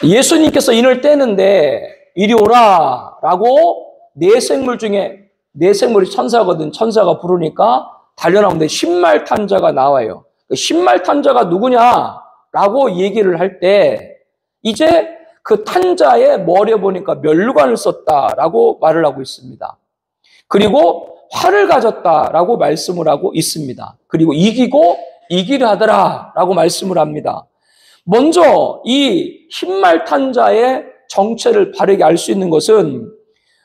예수님께서 인을 떼는데 이리 오라 라고 네 생물 중에 네 생물이 천사거든. 천사가 부르니까 달려나오는데 신말탄자가 나와요. 신말탄자가 누구냐라고 얘기를 할 때 이제 그 탄자의 머리에 보니까 면류관을 썼다라고 말을 하고 있습니다. 그리고 활을 가졌다라고 말씀을 하고 있습니다. 그리고 이기고 이기려 하더라라고 말씀을 합니다. 먼저 이 흰말탄자의 정체를 바르게 알 수 있는 것은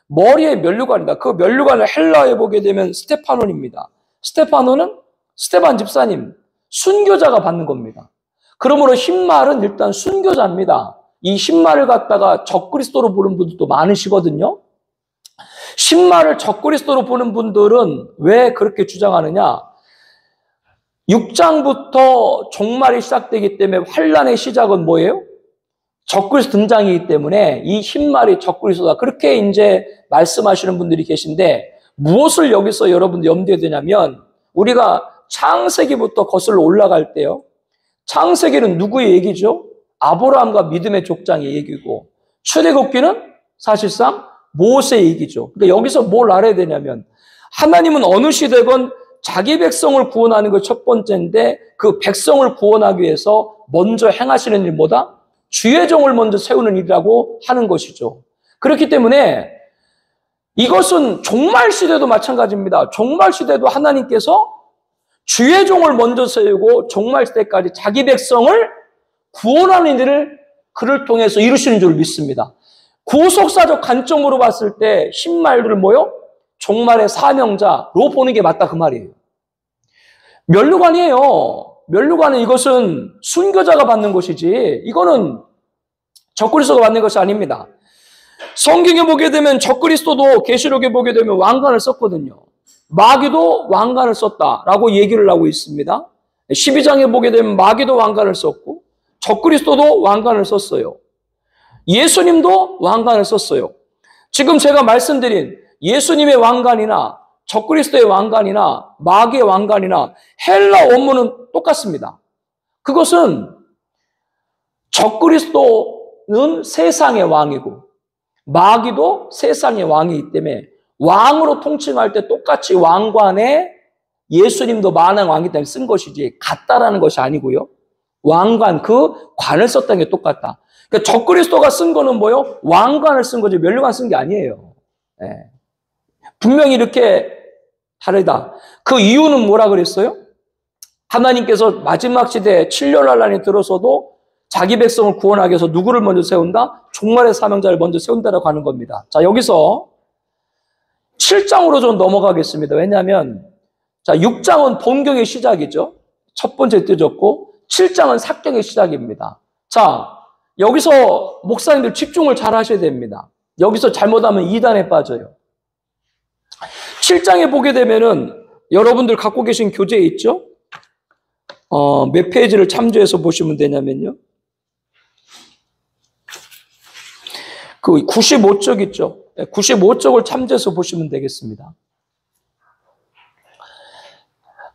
머리에 면류관이다. 그 면류관을 헬라어에 보게 되면 스테파논입니다. 스테파논은 스테반 집사님, 순교자가 받는 겁니다. 그러므로 흰말은 일단 순교자입니다. 이 흰말을 갖다가 적그리스도로 보는 분들도 많으시거든요. 흰말을 적그리스도로 보는 분들은 왜 그렇게 주장하느냐? 6장부터 종말이 시작되기 때문에 환란의 시작은 뭐예요? 적그리스도 등장이기 때문에 이 흰말이 적그리스도다. 그렇게 이제 말씀하시는 분들이 계신데 무엇을 여기서 여러분 염두에 두냐면 우리가 창세기부터 거슬러 올라갈 때요. 창세기는 누구의 얘기죠? 아브라함과 믿음의 족장의 얘기고 출애굽기는 사실상 모세의 얘기죠. 그러니까 여기서 뭘 알아야 되냐면 하나님은 어느 시대건 자기 백성을 구원하는 게 첫 번째인데 그 백성을 구원하기 위해서 먼저 행하시는 일보다 주의 종을 먼저 세우는 일이라고 하는 것이죠. 그렇기 때문에 이것은 종말 시대도 마찬가지입니다. 종말 시대도 하나님께서 주의 종을 먼저 세우고 종말 시대까지 자기 백성을 구원하는 일을 그를 통해서 이루시는 줄 믿습니다. 구속사적 관점으로 봤을 때 흰말들을 뭐요? 종말의 사명자로 보는 게 맞다 그 말이에요. 면류관이에요. 면류관은 이것은 순교자가 받는 것이지 이거는 적그리스도가 받는 것이 아닙니다. 성경에 보게 되면 적그리스도도 계시록에 보게 되면 왕관을 썼거든요. 마귀도 왕관을 썼다라고 얘기를 하고 있습니다. 12장에 보게 되면 마귀도 왕관을 썼고 적그리스도도 왕관을 썼어요. 예수님도 왕관을 썼어요. 지금 제가 말씀드린 예수님의 왕관이나 적그리스도의 왕관이나 마귀의 왕관이나 헬라 원문은 똑같습니다. 그것은 적그리스도는 세상의 왕이고 마귀도 세상의 왕이기 때문에 왕으로 통칭할 때 똑같이 왕관에 예수님도 만왕 왕이기 때문에 쓴 것이지 같다라는 것이 아니고요. 왕관, 그 관을 썼다는 게 똑같다. 그러니까 적그리스도가 쓴 거는 뭐요? 왕관을 쓴 거지 면류관 쓴 게 아니에요. 네. 분명히 이렇게 다르다. 그 이유는 뭐라 그랬어요? 하나님께서 마지막 시대에 7년 환란이 들어서도 자기 백성을 구원하기 위해서 누구를 먼저 세운다? 종말의 사명자를 먼저 세운다라고 하는 겁니다. 자, 여기서 7장으로 좀 넘어가겠습니다. 왜냐하면 자, 6장은 본경의 시작이죠. 첫 번째 뜯었고 7장은 사경의 시작입니다. 자, 여기서 목사님들 집중을 잘 하셔야 됩니다. 여기서 잘못하면 이단에 빠져요. 7장에 보게 되면은 여러분들 갖고 계신 교재에 있죠? 몇 페이지를 참조해서 보시면 되냐면요. 그 95쪽 있죠? 95쪽을 참조해서 보시면 되겠습니다.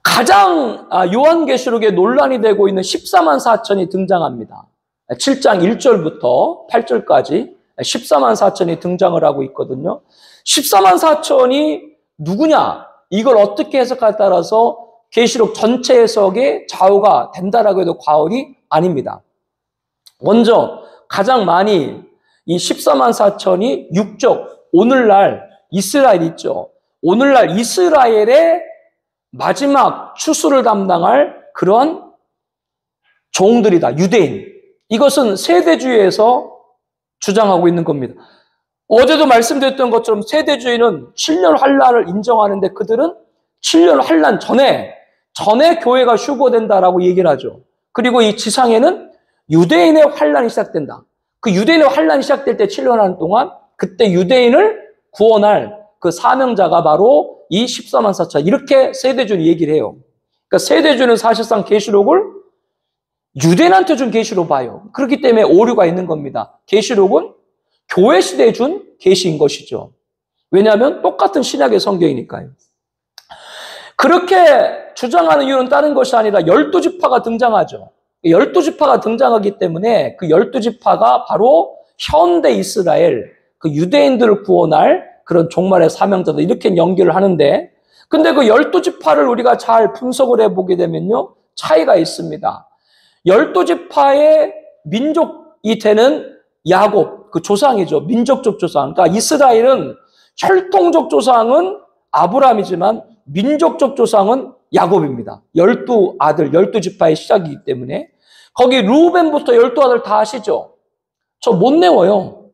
가장 요한계시록에 논란이 되고 있는 14만 4천이 등장합니다. 7장 1절부터 8절까지 14만 4천이 등장을 하고 있거든요. 14만 4천이 누구냐? 이걸 어떻게 해석하에 따라서 계시록 전체 해석의 좌우가 된다라고 해도 과언이 아닙니다. 먼저 가장 많이 이 14만 4천이 육적, 오늘날 이스라엘 있죠. 오늘날 이스라엘의 마지막 추수를 담당할 그런 종들이다. 유대인. 이것은 세대주의에서 주장하고 있는 겁니다. 어제도 말씀드렸던 것처럼 세대주의는 7년 환란을 인정하는데 그들은 7년 환란 전에 교회가 휴거된다라고 얘기를 하죠. 그리고 이 지상에는 유대인의 환란이 시작된다. 그 유대인의 환란이 시작될 때 7년 환란 동안 그때 유대인을 구원할 그 사명자가 바로 이 14만 4천 이렇게 세대주는 얘기를 해요. 그러니까 세대주는 사실상 계시록을 유대인한테 준 계시로 봐요. 그렇기 때문에 오류가 있는 겁니다. 계시록은 교회 시대에 준 계시인 것이죠. 왜냐하면 똑같은 신약의 성경이니까요. 그렇게 주장하는 이유는 다른 것이 아니라 12지파가 등장하죠. 12지파가 등장하기 때문에 그 12지파가 바로 현대 이스라엘, 그 유대인들을 구원할 그런 종말의 사명자다. 이렇게 연기를 하는데, 근데 그 12지파를 우리가 잘 분석을 해보게 되면요, 차이가 있습니다. 12지파의 민족이 되는 야곱, 그 조상이죠. 민족적 조상. 그러니까 이스라엘은 혈통적 조상은 아브라함이지만 민족적 조상은 야곱입니다. 12아들, 12지파의 시작이기 때문에. 거기 루벤부터 12아들 다 아시죠? 저 못 외워요.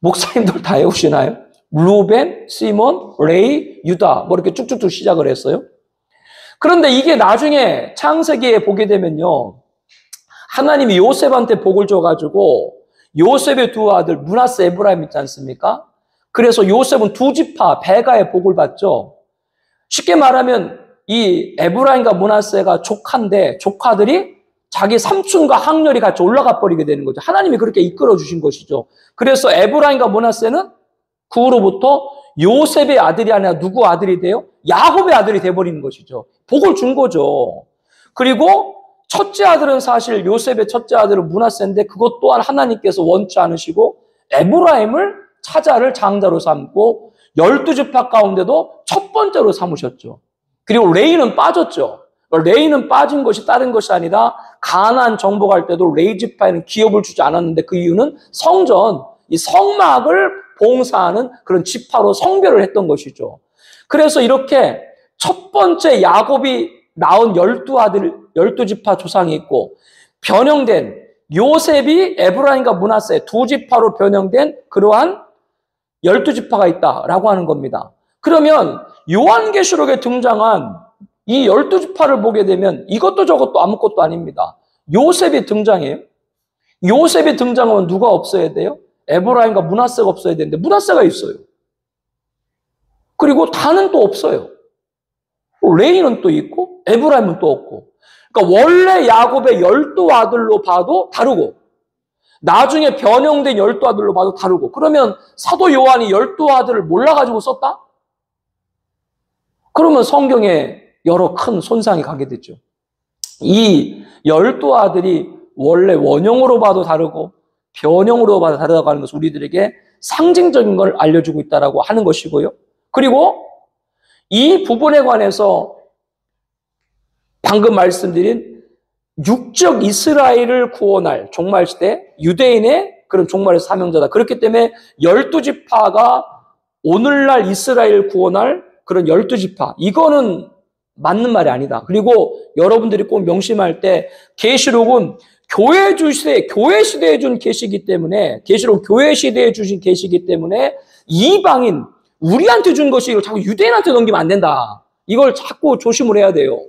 목사님들 다 외우시나요? 루벤, 시몬, 레이, 유다 뭐 이렇게 쭉쭉쭉 시작을 했어요. 그런데 이게 나중에 창세기에 보게 되면요, 하나님이 요셉한테 복을 줘가지고 요셉의 두 아들 므낫세, 에브라임 있지 않습니까? 그래서 요셉은 두 지파 베가의 복을 받죠. 쉽게 말하면 이 에브라임과 므낫세가 조카인데 조카들이 자기 삼촌과 학렬이 같이 올라가 버리게 되는 거죠. 하나님이 그렇게 이끌어 주신 것이죠. 그래서 에브라임과 므낫세는 그 후로부터 요셉의 아들이 아니라 누구 아들이 돼요? 야곱의 아들이 돼버리는 것이죠. 복을 준 거죠. 그리고 첫째 아들은 사실 요셉의 첫째 아들은 므낫세인데 그것 또한 하나님께서 원치 않으시고 에브라임을 차자를 장자로 삼고 12지파 가운데도 첫 번째로 삼으셨죠. 그리고 레이는 빠졌죠. 레이는 빠진 것이 다른 것이 아니라 가나안 정복할 때도 레이 지파에는 기업을 주지 않았는데 그 이유는 성전, 이 성막을 봉사하는 그런 지파로 성별을 했던 것이죠. 그래서 이렇게 첫 번째 야곱이 낳은 12아들, 12지파 조상이 있고 변형된 요셉이 에브라임과 므낫세 두 지파로 변형된 그러한 12지파가 있다라고 하는 겁니다. 그러면 요한계시록에 등장한 이 12지파를 보게 되면 이것도 저것도 아무것도 아닙니다. 요셉이 등장해요. 요셉이 등장하면 누가 없어야 돼요? 에브라임과 므낫세가 없어야 되는데 므낫세가 있어요. 그리고 다는 또 없어요. 레이는 또 있고 에브라임은 또 없고. 그러니까 원래 야곱의 12아들로 봐도 다르고 나중에 변형된 12아들로 봐도 다르고. 그러면 사도 요한이 12아들을 몰라가지고 썼다? 그러면 성경에 여러 큰 손상이 가게 되죠. 이 12아들이 원래 원형으로 봐도 다르고 변형으로 봐도 다르다고 하는 것은 우리들에게 상징적인 걸 알려주고 있다고 하는 것이고요. 그리고 이 부분에 관해서 방금 말씀드린 육적 이스라엘을 구원할 종말시대 유대인의 그런 종말의 사명자다. 그렇기 때문에 12지파가 오늘날 이스라엘을 구원할 그런 12지파, 이거는 맞는 말이 아니다. 그리고 여러분들이 꼭 명심할 때 계시록은 교회 시대에 준 계시이기 때문에, 계시록 교회 시대에 주신 계시이기 때문에 이방인 우리한테 준 것이 이걸 자꾸 유대인한테 넘기면 안 된다. 이걸 자꾸 조심을 해야 돼요.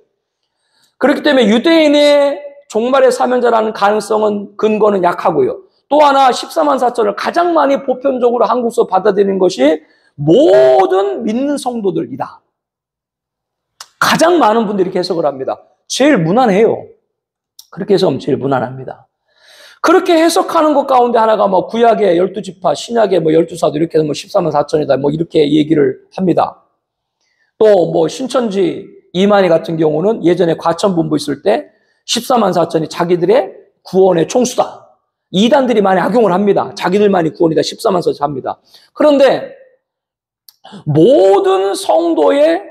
그렇기 때문에 유대인의 종말의 사명자라는 가능성은 근거는 약하고요. 또 하나 14만 4천을 가장 많이 보편적으로 한국서 받아들이는 것이 모든 믿는 성도들이다. 가장 많은 분들이 해석을 합니다. 제일 무난해요. 그렇게 해석하면 제일 무난합니다. 그렇게 해석하는 것 가운데 하나가 뭐 구약의 12지파, 신약의 뭐 12사도 이렇게 해서 뭐 14만 4천이다. 뭐 이렇게 얘기를 합니다. 또 뭐 신천지 이만희 같은 경우는 예전에 과천본부 있을 때 14만 4천이 자기들의 구원의 총수다. 이단들이 많이 악용을 합니다. 자기들만이 구원이다. 14만 4천 합니다. 그런데 모든 성도의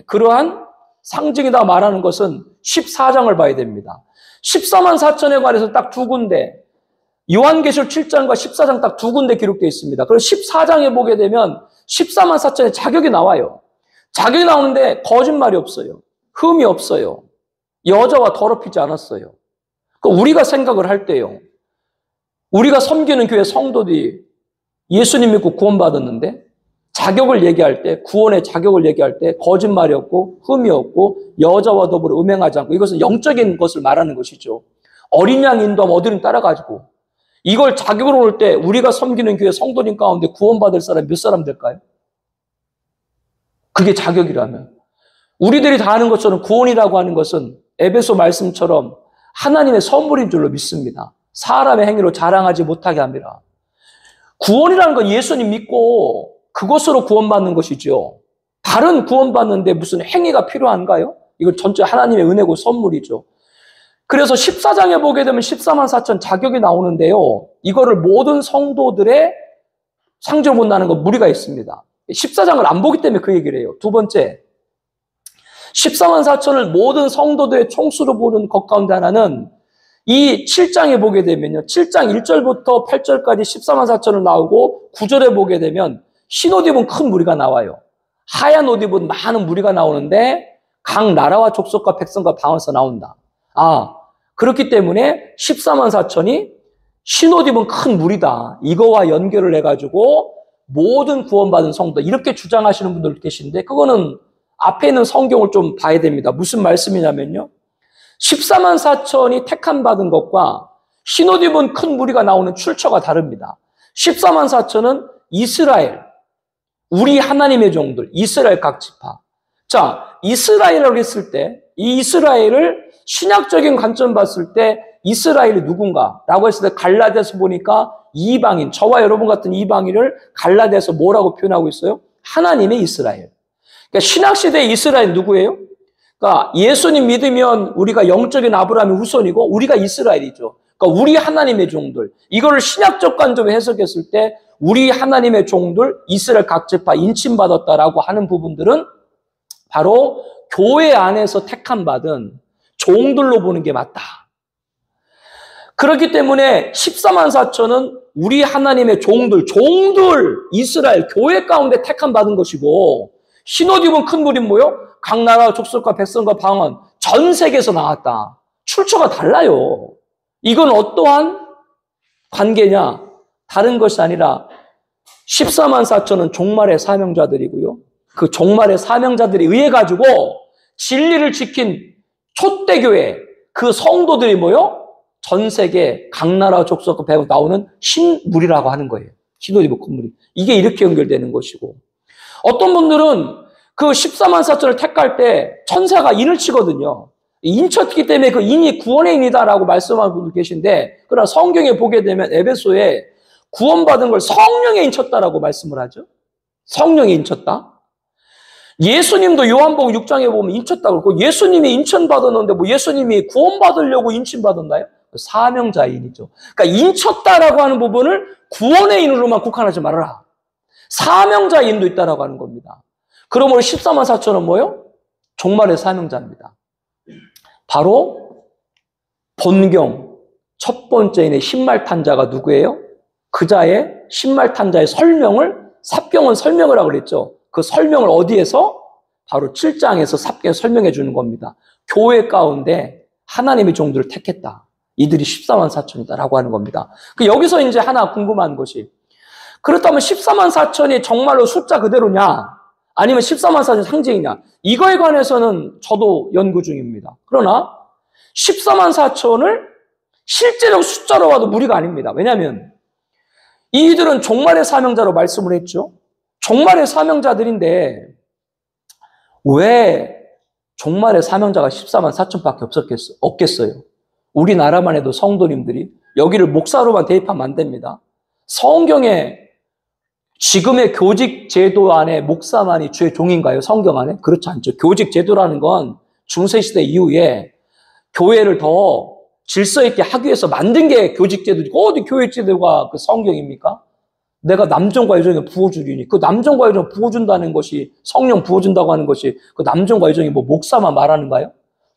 그러한 상징이다 말하는 것은 14장을 봐야 됩니다. 14만 4천에 관해서 딱 두 군데, 요한계시록 7장과 14장 딱 두 군데 기록되어 있습니다. 그리고 14장에 보게 되면 14만 4천의 자격이 나와요. 자격이 나오는데 거짓말이 없어요. 흠이 없어요. 여자와 더럽히지 않았어요. 우리가 생각을 할 때요, 우리가 섬기는 교회 성도들이 예수님 믿고 구원받았는데 자격을 얘기할 때, 구원의 자격을 얘기할 때 거짓말이 없고 흠이 없고 여자와 더불어 음행하지 않고, 이것은 영적인 것을 말하는 것이죠. 어린 양 인도하면 어디든 따라가지고, 이걸 자격으로 올 때 우리가 섬기는 교회 성도님 가운데 구원받을 사람 몇 사람 될까요? 그게 자격이라면. 우리들이 다 아는 것처럼 구원이라고 하는 것은 에베소 말씀처럼 하나님의 선물인 줄로 믿습니다. 사람의 행위로 자랑하지 못하게 합니다. 구원이라는 건 예수님 믿고 그것으로 구원받는 것이죠. 다른 구원받는데 무슨 행위가 필요한가요? 이건 전체 하나님의 은혜고 선물이죠. 그래서 14장에 보게 되면 14만 4천 자격이 나오는데요. 이거를 모든 성도들의 상징을 본다는 건 무리가 있습니다. 14장을 안 보기 때문에 그 얘기를 해요. 두 번째, 14만 4천을 모든 성도들의 총수로 보는 것 가운데 하나는 이 7장에 보게 되면요. 7장 1절부터 8절까지 14만 4천을 나오고 9절에 보게 되면 흰 옷 입은 큰 무리가 나와요. 하얀 옷 입은 많은 무리가 나오는데 각 나라와 족속과 백성과 방언서 나온다. 그렇기 때문에 14만 4천이 흰 옷 입은 큰 무리다. 이거와 연결을 해가지고 모든 구원받은 성도 이렇게 주장하시는 분들 계신데 그거는 앞에 있는 성경을 좀 봐야 됩니다. 무슨 말씀이냐면요. 14만 4천이 택함 받은 것과 흰 옷 입은 큰 무리가 나오는 출처가 다릅니다. 14만 4천은 이스라엘, 우리 하나님의 종들, 이스라엘 각 지파. 자, 이스라엘이라고 했을 때 이 이스라엘을 신약적인 관점 봤을 때 이스라엘이 누군가라고 했을 때 갈라디아서 보니까 이방인, 저와 여러분 같은 이방인을 갈라디아서 뭐라고 표현하고 있어요? 하나님의 이스라엘. 그러니까 신약시대의 이스라엘 누구예요? 그러니까 예수님 믿으면 우리가 영적인 아브라함의 후손이고 우리가 이스라엘이죠. 그러니까 우리 하나님의 종들. 이거를 신약적 관점에 해석했을 때 우리 하나님의 종들, 이스라엘 각 지파 인침받았다라고 하는 부분들은 바로 교회 안에서 택함 받은 종들로 보는 게 맞다. 그렇기 때문에 14만 4천은 우리 하나님의 종들, 이스라엘 교회 가운데 택함 받은 것이고 흰 옷 입은 큰 무리 뭐요? 각 나라 족속과 백성과 방언 전 세계에서 나왔다. 출처가 달라요. 이건 어떠한 관계냐? 다른 것이 아니라 14만 4천은 종말의 사명자들이고요. 그 종말의 사명자들에 의해 가지고 진리를 지킨 촛대교회 그 성도들이 뭐요? 전 세계 각 나라 족속과 백성 나오는 신무리라고 하는 거예요. 흰 옷 입은 큰 무리. 이게 이렇게 연결되는 것이고 어떤 분들은 그 14만 4천을 택할 때 천사가 인을 치거든요. 인쳤기 때문에 그 인이 구원의 인이다라고 말씀하는 분들 계신데 그러나 성경에 보게 되면 에베소에 구원받은 걸 성령에 인쳤다라고 말씀을 하죠. 성령에 인쳤다. 예수님도 요한복음 6장에 보면 인쳤다고 그러고 예수님이 인천받았는데 뭐 예수님이 구원받으려고 인침받았나요? 사명자인이죠. 그러니까 인쳤다라고 하는 부분을 구원의 인으로만 국한하지 말아라. 사명자인도 있다라고 하는 겁니다. 그러므로 14만 4천은 뭐예요? 종말의 사명자입니다. 바로 본경 첫 번째인의 신말탄자가 누구예요? 그자의 신말탄자의 설명을 삽경은 설명을 하고 그랬죠. 그 설명을 어디에서? 바로 7장에서 삽경 설명해 주는 겁니다. 교회 가운데 하나님의 종들을 택했다. 이들이 14만 4천이다라고 하는 겁니다. 여기서 이제 하나 궁금한 것이 그렇다면 14만 4천이 정말로 숫자 그대로냐? 아니면 14만 4천이 상징이냐? 이거에 관해서는 저도 연구 중입니다. 그러나 14만 4천을 실제적 숫자로 봐도 무리가 아닙니다. 왜냐하면 이들은 종말의 사명자로 말씀을 했죠. 종말의 사명자들인데 왜 종말의 사명자가 14만 4천밖에 없겠어요? 우리나라만 해도 성도님들이 여기를 목사로만 대입하면 안 됩니다. 성경에 지금의 교직 제도 안에 목사만이 주의 종인가요? 성경 안에? 그렇지 않죠. 교직 제도라는 건 중세시대 이후에 교회를 더 질서 있게 하기 위해서 만든 게 교직 제도지. 어디 교육 제도가 그 성경입니까? 내가 남정과 여정에 부어주리니 그 남정과 여정 부어준다는 것이 성령 부어준다고 하는 것이 그 남정과 여정이 뭐 목사만 말하는가요?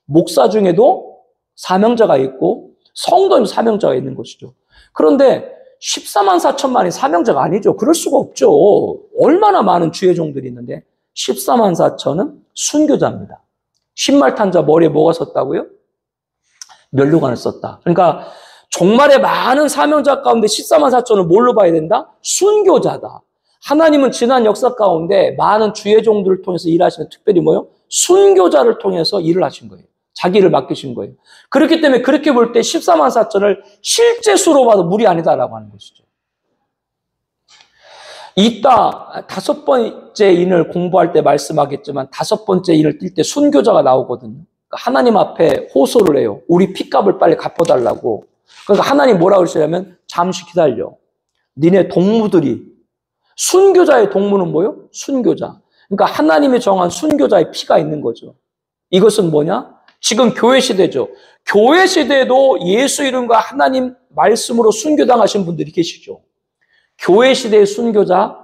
목사 중에도 사명자가 있고 성도님 사명자가 있는 것이죠. 그런데 14만 4천만이 사명자가 아니죠. 그럴 수가 없죠. 얼마나 많은 주의 종들이 있는데 14만 4천은 순교자입니다. 신말탄자 머리에 뭐가 섰다고요? 면류관을 썼다. 그러니까 종말의 많은 사명자 가운데 14만 4천을 뭘로 봐야 된다? 순교자다. 하나님은 지난 역사 가운데 많은 주의 종들을 통해서 일하시는 특별히 뭐요? 순교자를 통해서 일을 하신 거예요. 자기를 맡기신 거예요. 그렇기 때문에 그렇게 볼 때 14만 4천을 실제 수로 봐도 무리 아니다라고 하는 것이죠. 이따 다섯 번째 인을 공부할 때 말씀하겠지만 다섯 번째 인을 뛸 때 순교자가 나오거든요. 하나님 앞에 호소를 해요. 우리 핏값을 빨리 갚아달라고. 그러니까 하나님 뭐라고 그러시냐면 잠시 기다려. 니네 동무들이 순교자의 동무는 뭐예요? 순교자. 그러니까 하나님이 정한 순교자의 피가 있는 거죠. 이것은 뭐냐? 지금 교회 시대죠. 교회 시대에도 예수 이름과 하나님 말씀으로 순교당하신 분들이 계시죠. 교회 시대의 순교자,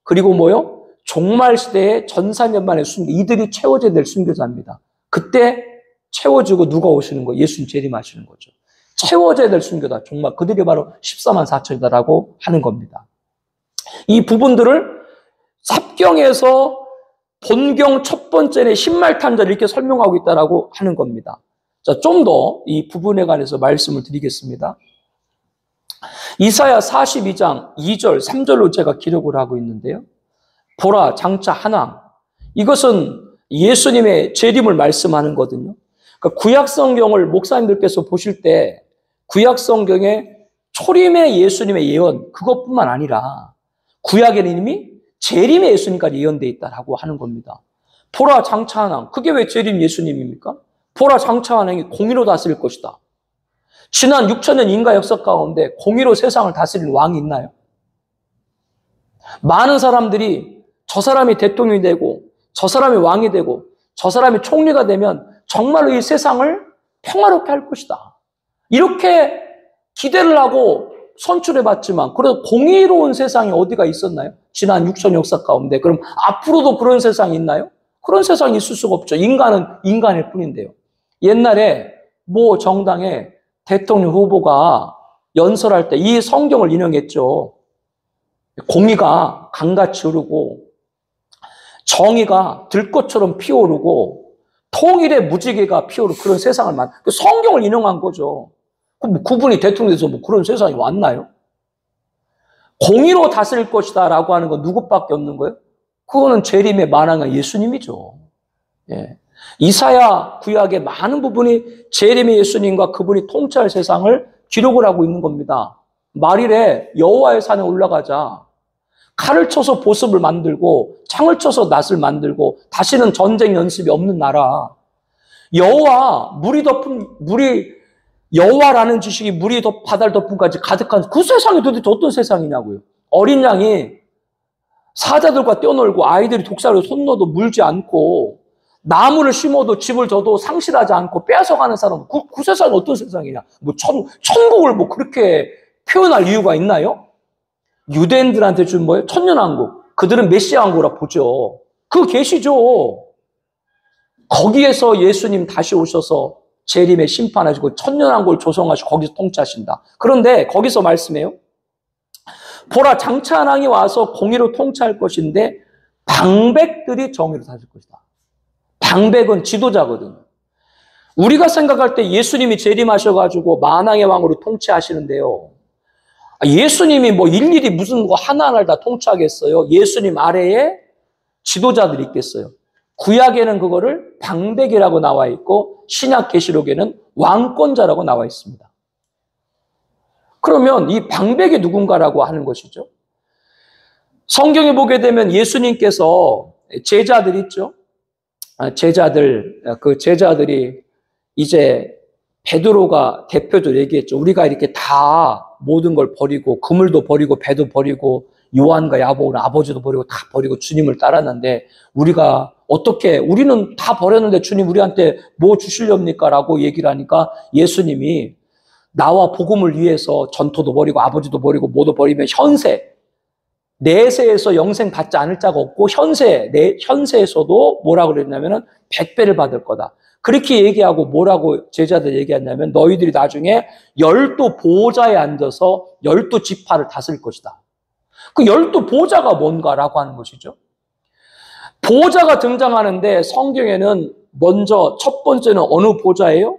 그리고 뭐요? 종말 시대의 전산년만의 순교, 이들이 채워져야 될 순교자입니다. 그때 채워지고 누가 오시는 거예요? 예수님 재림하시는 거죠. 채워져야 될 순교자, 정말 그들이 바로 14만 4천이다라고 하는 겁니다. 이 부분들을 삽경에서 본경 첫 번째는 신말탄자를 이렇게 설명하고 있다라고 하는 겁니다. 자, 좀 더 이 부분에 관해서 말씀을 드리겠습니다. 이사야 42장 2절, 3절로 제가 기록을 하고 있는데요. 보라, 장차 한왕. 이것은 예수님의 재림을 말씀하는 거거든요. 그러니까 구약 성경을 목사님들께서 보실 때 구약 성경에 초림의 예수님의 예언, 그것뿐만 아니라 구약에는 이미 재림의 예수님까지 예언되어 있다라고 하는 겁니다. 보라, 장차 한왕. 그게 왜 재림 예수님입니까? 보라, 장차 한왕이 공의로 다스릴 것이다. 지난 6천년 인가 역사 가운데 공의로 세상을 다스릴 왕이 있나요? 많은 사람들이 저 사람이 대통령이 되고 저 사람이 왕이 되고 저 사람이 총리가 되면 정말로 이 세상을 평화롭게 할 것이다. 이렇게 기대를 하고 선출해봤지만 그래도 공의로운 세상이 어디가 있었나요? 지난 6천 역사 가운데. 그럼 앞으로도 그런 세상이 있나요? 그런 세상이 있을 수가 없죠. 인간은 인간일 뿐인데요. 옛날에 모 정당의 대통령 후보가 연설할 때 이 성경을 인용했죠. 공의가 강같이 흐르고 정의가 들꽃처럼 피어오르고 통일의 무지개가 피어오르고 그런 세상을 성경을 인용한 거죠. 그럼 그분이 대통령에서 뭐 그런 세상이 왔나요? 공의로 다스릴 것이다 라고 하는 건 누구밖에 없는 거예요? 그거는 재림의 만왕의 예수님이죠. 예. 이사야 구약의 많은 부분이 재림의 예수님과 그분이 통치할 세상을 기록을 하고 있는 겁니다. 말일에 여호와의 산에 올라가자. 칼을 쳐서 보습을 만들고 창을 쳐서 낫을 만들고 다시는 전쟁 연습이 없는 나라. 여호와 물이 여호와라는 지식이 물이 바다를 덮음까지 가득한 그 세상이 도대체 어떤 세상이냐고요. 어린 양이 사자들과 뛰어놀고 아이들이 독사로 손 넣어도 물지 않고 나무를 심어도 집을 져도 상실하지 않고 빼앗아가는 사람, 그 세상이 어떤 세상이냐. 뭐 천국을 뭐 그렇게 표현할 이유가 있나요? 유대인들한테 준 뭐예요? 천년왕국. 그들은 메시아 왕국이라 보죠. 그거 계시죠. 거기에서 예수님 다시 오셔서 재림의 심판하시고 천년왕국을 조성하시고 거기서 통치하신다. 그런데 거기서 말씀해요. 보라, 장차 한왕이 와서 공의로 통치할 것인데 방백들이 정의로 다스릴 것이다. 방백은 지도자거든요. 우리가 생각할 때 예수님이 재림하셔가지고 만왕의 왕으로 통치하시는데요. 예수님이 뭐 일일이 무슨 거 하나하나를 다 통치하겠어요? 예수님 아래에 지도자들이 있겠어요? 구약에는 그거를 방백이라고 나와 있고 신약 계시록에는 왕권자라고 나와 있습니다. 그러면 이 방백이 누군가라고 하는 것이죠. 성경에 보게 되면 예수님께서 제자들 있죠. 그 제자들이 이제 베드로가 대표적으로 얘기했죠. 우리가 이렇게 다 모든 걸 버리고 그물도 버리고 배도 버리고 요한과 야고보는 아버지도 버리고 다 버리고 주님을 따랐는데 우리는 다 버렸는데 주님 우리한테 뭐 주시렵니까? 라고 얘기를 하니까 예수님이 나와 복음을 위해서 전토도 버리고 아버지도 버리고 뭐도 버리면 내세에서 영생 받지 않을 자가 없고 현세에서도 뭐라고 그랬냐면은 100배를 받을 거다. 그렇게 얘기하고 뭐라고 제자들 얘기했냐면 너희들이 나중에 12 보좌에 앉아서 12지파를 다스릴 것이다. 그 12 보좌가 뭔가라고 하는 것이죠. 보좌가 등장하는데 성경에는 먼저 첫 번째는 어느 보좌예요?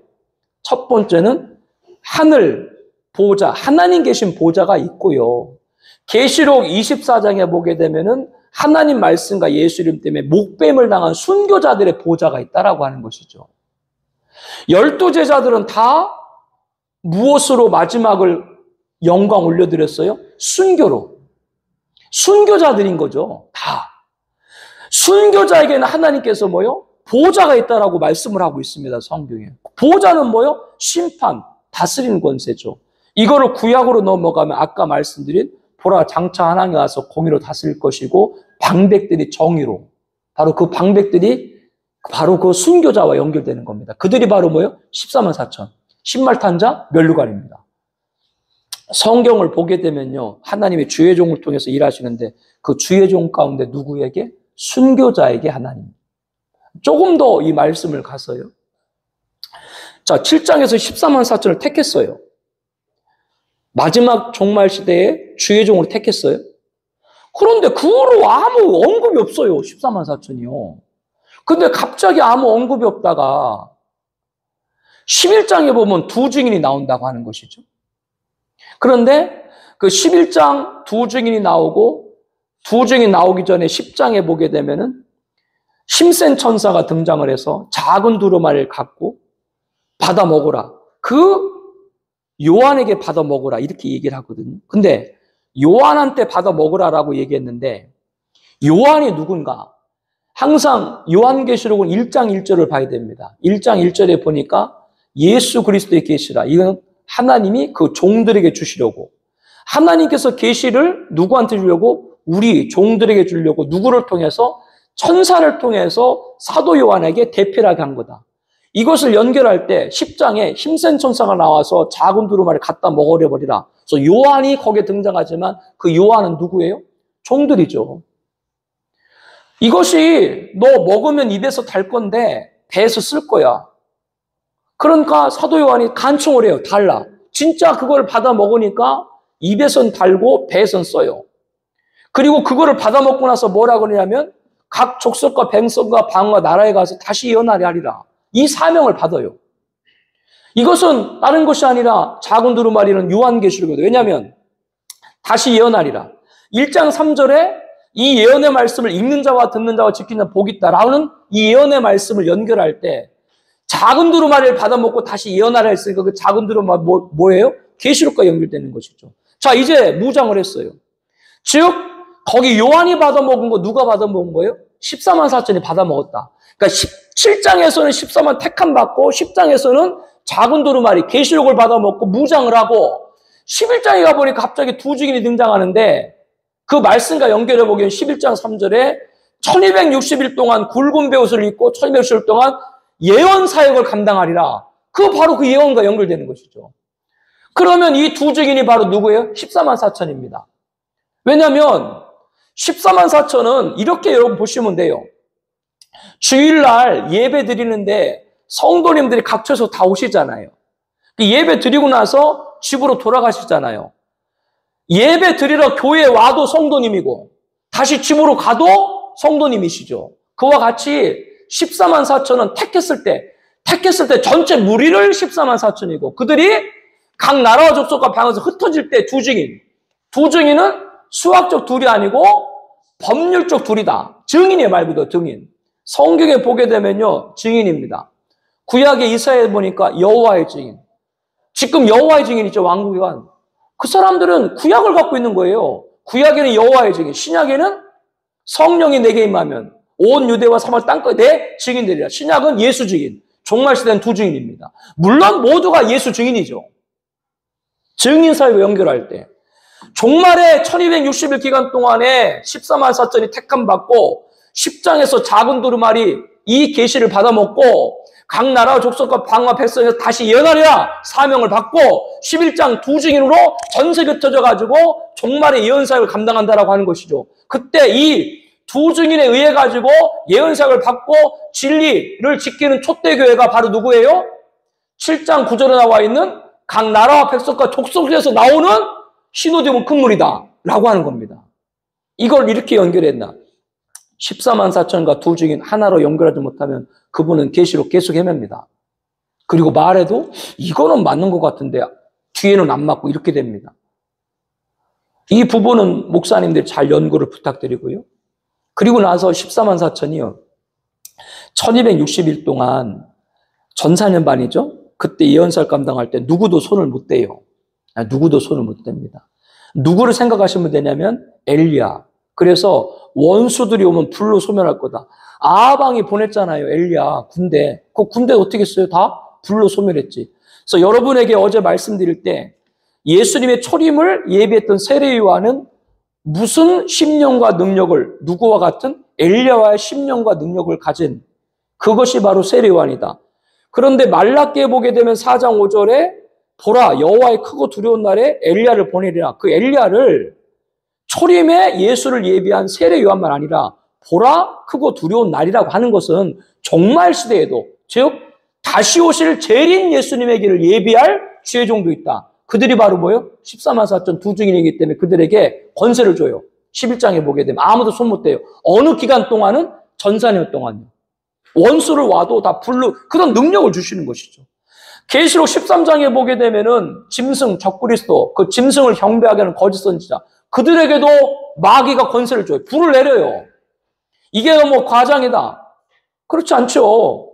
첫 번째는 하늘 보좌, 하나님 계신 보좌가 있고요. 계시록 24장에 보게 되면은 하나님 말씀과 예수 이름 때문에 목뱀을 당한 순교자들의 보좌가 있다라고 하는 것이죠. 12제자들은 다 무엇으로 마지막을 영광 올려드렸어요? 순교로. 순교자들인 거죠. 다. 순교자에게는 하나님께서 뭐요? 보좌가 있다라고 말씀을 하고 있습니다. 성경에. 보좌는 뭐요? 심판, 다스리는 권세죠. 이거를 구약으로 넘어가면 아까 말씀드린 보라, 장차 한왕이 와서 공의로 다스릴 것이고 방백들이 정의로. 바로 그 방백들이 바로 그 순교자와 연결되는 겁니다. 그들이 바로 뭐예요? 14만 4천. 신말탄자, 멸류관입니다. 성경을 보게 되면요, 하나님이 주의 종을 통해서 일하시는데 그 주의 종 가운데 누구에게? 순교자에게 하나님. 조금 더 이 말씀을 가서요. 자, 7장에서 14만 4천을 택했어요. 마지막 종말 시대에 주의 종을 택했어요. 그런데 그 후로 아무 언급이 없어요. 14만 4천이요. 근데 갑자기 아무 언급이 없다가 11장에 보면 두 증인이 나온다고 하는 것이죠. 그런데 그 11장 두 증인이 나오고 두 증인이 나오기 전에 10장에 보게 되면은 힘센 천사가 등장을 해서 작은 두루마리를 갖고 받아 먹으라. 그 요한에게 받아 먹으라. 이렇게 얘기를 하거든요. 근데 요한한테 받아 먹으라라고 얘기했는데 요한이 누군가? 항상 요한계시록은 1장 1절을 봐야 됩니다. 1장 1절에 보니까 예수 그리스도의 계시라. 이건 하나님이 그 종들에게 주시려고. 하나님께서 계시를 누구한테 주려고? 우리 종들에게 주려고. 누구를 통해서? 천사를 통해서 사도 요한에게 대필하게 한 거다. 이것을 연결할 때 10장에 힘센 천사가 나와서 작은 두루마리를 갖다 먹으려 버리라. 그래서 요한이 거기에 등장하지만 그 요한은 누구예요? 종들이죠. 이것이 너 먹으면 입에서 달 건데 배에서 쓸 거야. 그러니까 사도 요한이 간청을 해요. 달라. 진짜 그걸 받아 먹으니까 입에선 달고 배에선 써요. 그리고 그거를 받아 먹고 나서 뭐라 그러냐면 각 족속과 백성과 방과 나라에 가서 다시 예언하리 하리라. 이 사명을 받아요. 이것은 다른 것이 아니라 작은 두루마리는 요한계시록이거든요. 왜냐하면 다시 예언하리라. 1장 3절에 이 예언의 말씀을 읽는 자와 듣는 자와 지키는 자 복이 있다라는 이 예언의 말씀을 연결할 때 작은 두루마리를 받아먹고 다시 예언하라 했으니까 그 작은 두루마리 뭐예요? 계시록과 연결되는 것이죠. 자, 이제 무장을 했어요. 즉 거기 요한이 받아먹은 거 누가 받아먹은 거예요? 14만 4천이 받아먹었다. 그러니까 17장에서는 14만 택함 받고 10장에서는 작은 두루마리 계시록을 받아먹고 무장을 하고 11장에 가보니까 갑자기 두 증인이 등장하는데 그 말씀과 연결해 보기엔 11장 3절에 1260일 동안 굵은 베옷을 입고 1260일 동안 예언 사역을 감당하리라. 바로 그 예언과 연결되는 것이죠. 그러면 이 두 증인이 바로 누구예요? 14만 4천입니다. 왜냐하면 14만 4천은 이렇게 여러분 보시면 돼요. 주일날 예배 드리는데 성도님들이 각처에서 다 오시잖아요. 예배 드리고 나서 집으로 돌아가시잖아요. 예배 드리러 교회에 와도 성도님이고 다시 집으로 가도 성도님이시죠. 그와 같이 14만 4천은 택했을 때 전체 무리를 14만 4천이고 그들이 각 나라와 족속과 방에서 흩어질 때 두 증인은 수학적 둘이 아니고 법률적 둘이다. 증인이에요. 말 그대로 증인. 성경에 보게 되면요. 증인입니다. 구약의 이사야에 보니까 여호와의 증인. 지금 여호와의 증인이죠. 왕국이관. 그 사람들은 구약을 갖고 있는 거예요. 구약에는 여호와의 증인. 신약에는 성령이 내게 임하면 온 유대와 사마리아 땅끝 내 증인들이라. 신약은 예수 증인. 종말 시대는 두 증인입니다. 물론 모두가 예수 증인이죠. 증인 사회와 연결할 때. 종말의 1260일 기간 동안에 14만 4천이 택함 받고 10장에서 작은 두루마리 이 계시를 받아먹고 각 나라 족속과 방과 백성에서 다시 예언하리라 사명을 받고 11장 두 증인으로 전세계 흩어져 가지고 종말의 예언사역을 감당한다라고 하는 것이죠. 그때 이 두 증인에 의해 가지고 예언사역을 받고 진리를 지키는 촛대교회가 바로 누구예요? 7장 9절에 나와 있는 각 나라와 백성과 족속에서 나오는 신호대문 큰물이다 라고 하는 겁니다. 이걸 이렇게 연결했나? 14만 4천과 두 증인 하나로 연결하지 못하면 그분은 계시록 계속 헤맵니다. 그리고 말해도 이거는 맞는 것 같은데 뒤에는 안 맞고 이렇게 됩니다. 이 부분은 목사님들 잘 연구를 부탁드리고요. 그리고 나서 14만 4천이요. 1260일 동안 전사년반이죠. 그때 예언사를 감당할 때 누구도 손을 못 대요. 누구도 손을 못 댑니다. 누구를 생각하시면 되냐면 엘리야. 그래서 원수들이 오면 불로 소멸할 거다. 아하방이 보냈잖아요. 엘리야 군대. 그 군대 어떻게 했어요? 다 불로 소멸했지. 그래서 여러분에게 어제 말씀드릴 때 예수님의 초림을 예비했던 세례 요한은 무슨 심령과 능력을 누구와 같은 엘리야와의 심령과 능력을 가진 그것이 바로 세례요한이다. 그런데 말라기에 보게 되면 4장 5절에 보라 여호와의 크고 두려운 날에 엘리야를 보내리라. 그 엘리야를 초림에 예수를 예비한 세례요한만 아니라 보라 크고 두려운 날이라고 하는 것은 종말 시대에도, 즉 다시 오실 재림 예수님에게를 예비할 주의 종도 있다. 그들이 바로 뭐예요? 14만 4천 두 증인이기 때문에 그들에게 권세를 줘요. 11장에 보게 되면 아무도 손 못 대요. 어느 기간 동안은? 전사년 동안요. 원수를 와도 다 그런 능력을 주시는 것이죠. 계시록 13장에 보게 되면은 짐승 적그리스도, 그 짐승을 경배하게 하는 거짓 선지자, 그들에게도 마귀가 권세를 줘요. 불을 내려요. 이게 너무 과장이다. 그렇지 않죠.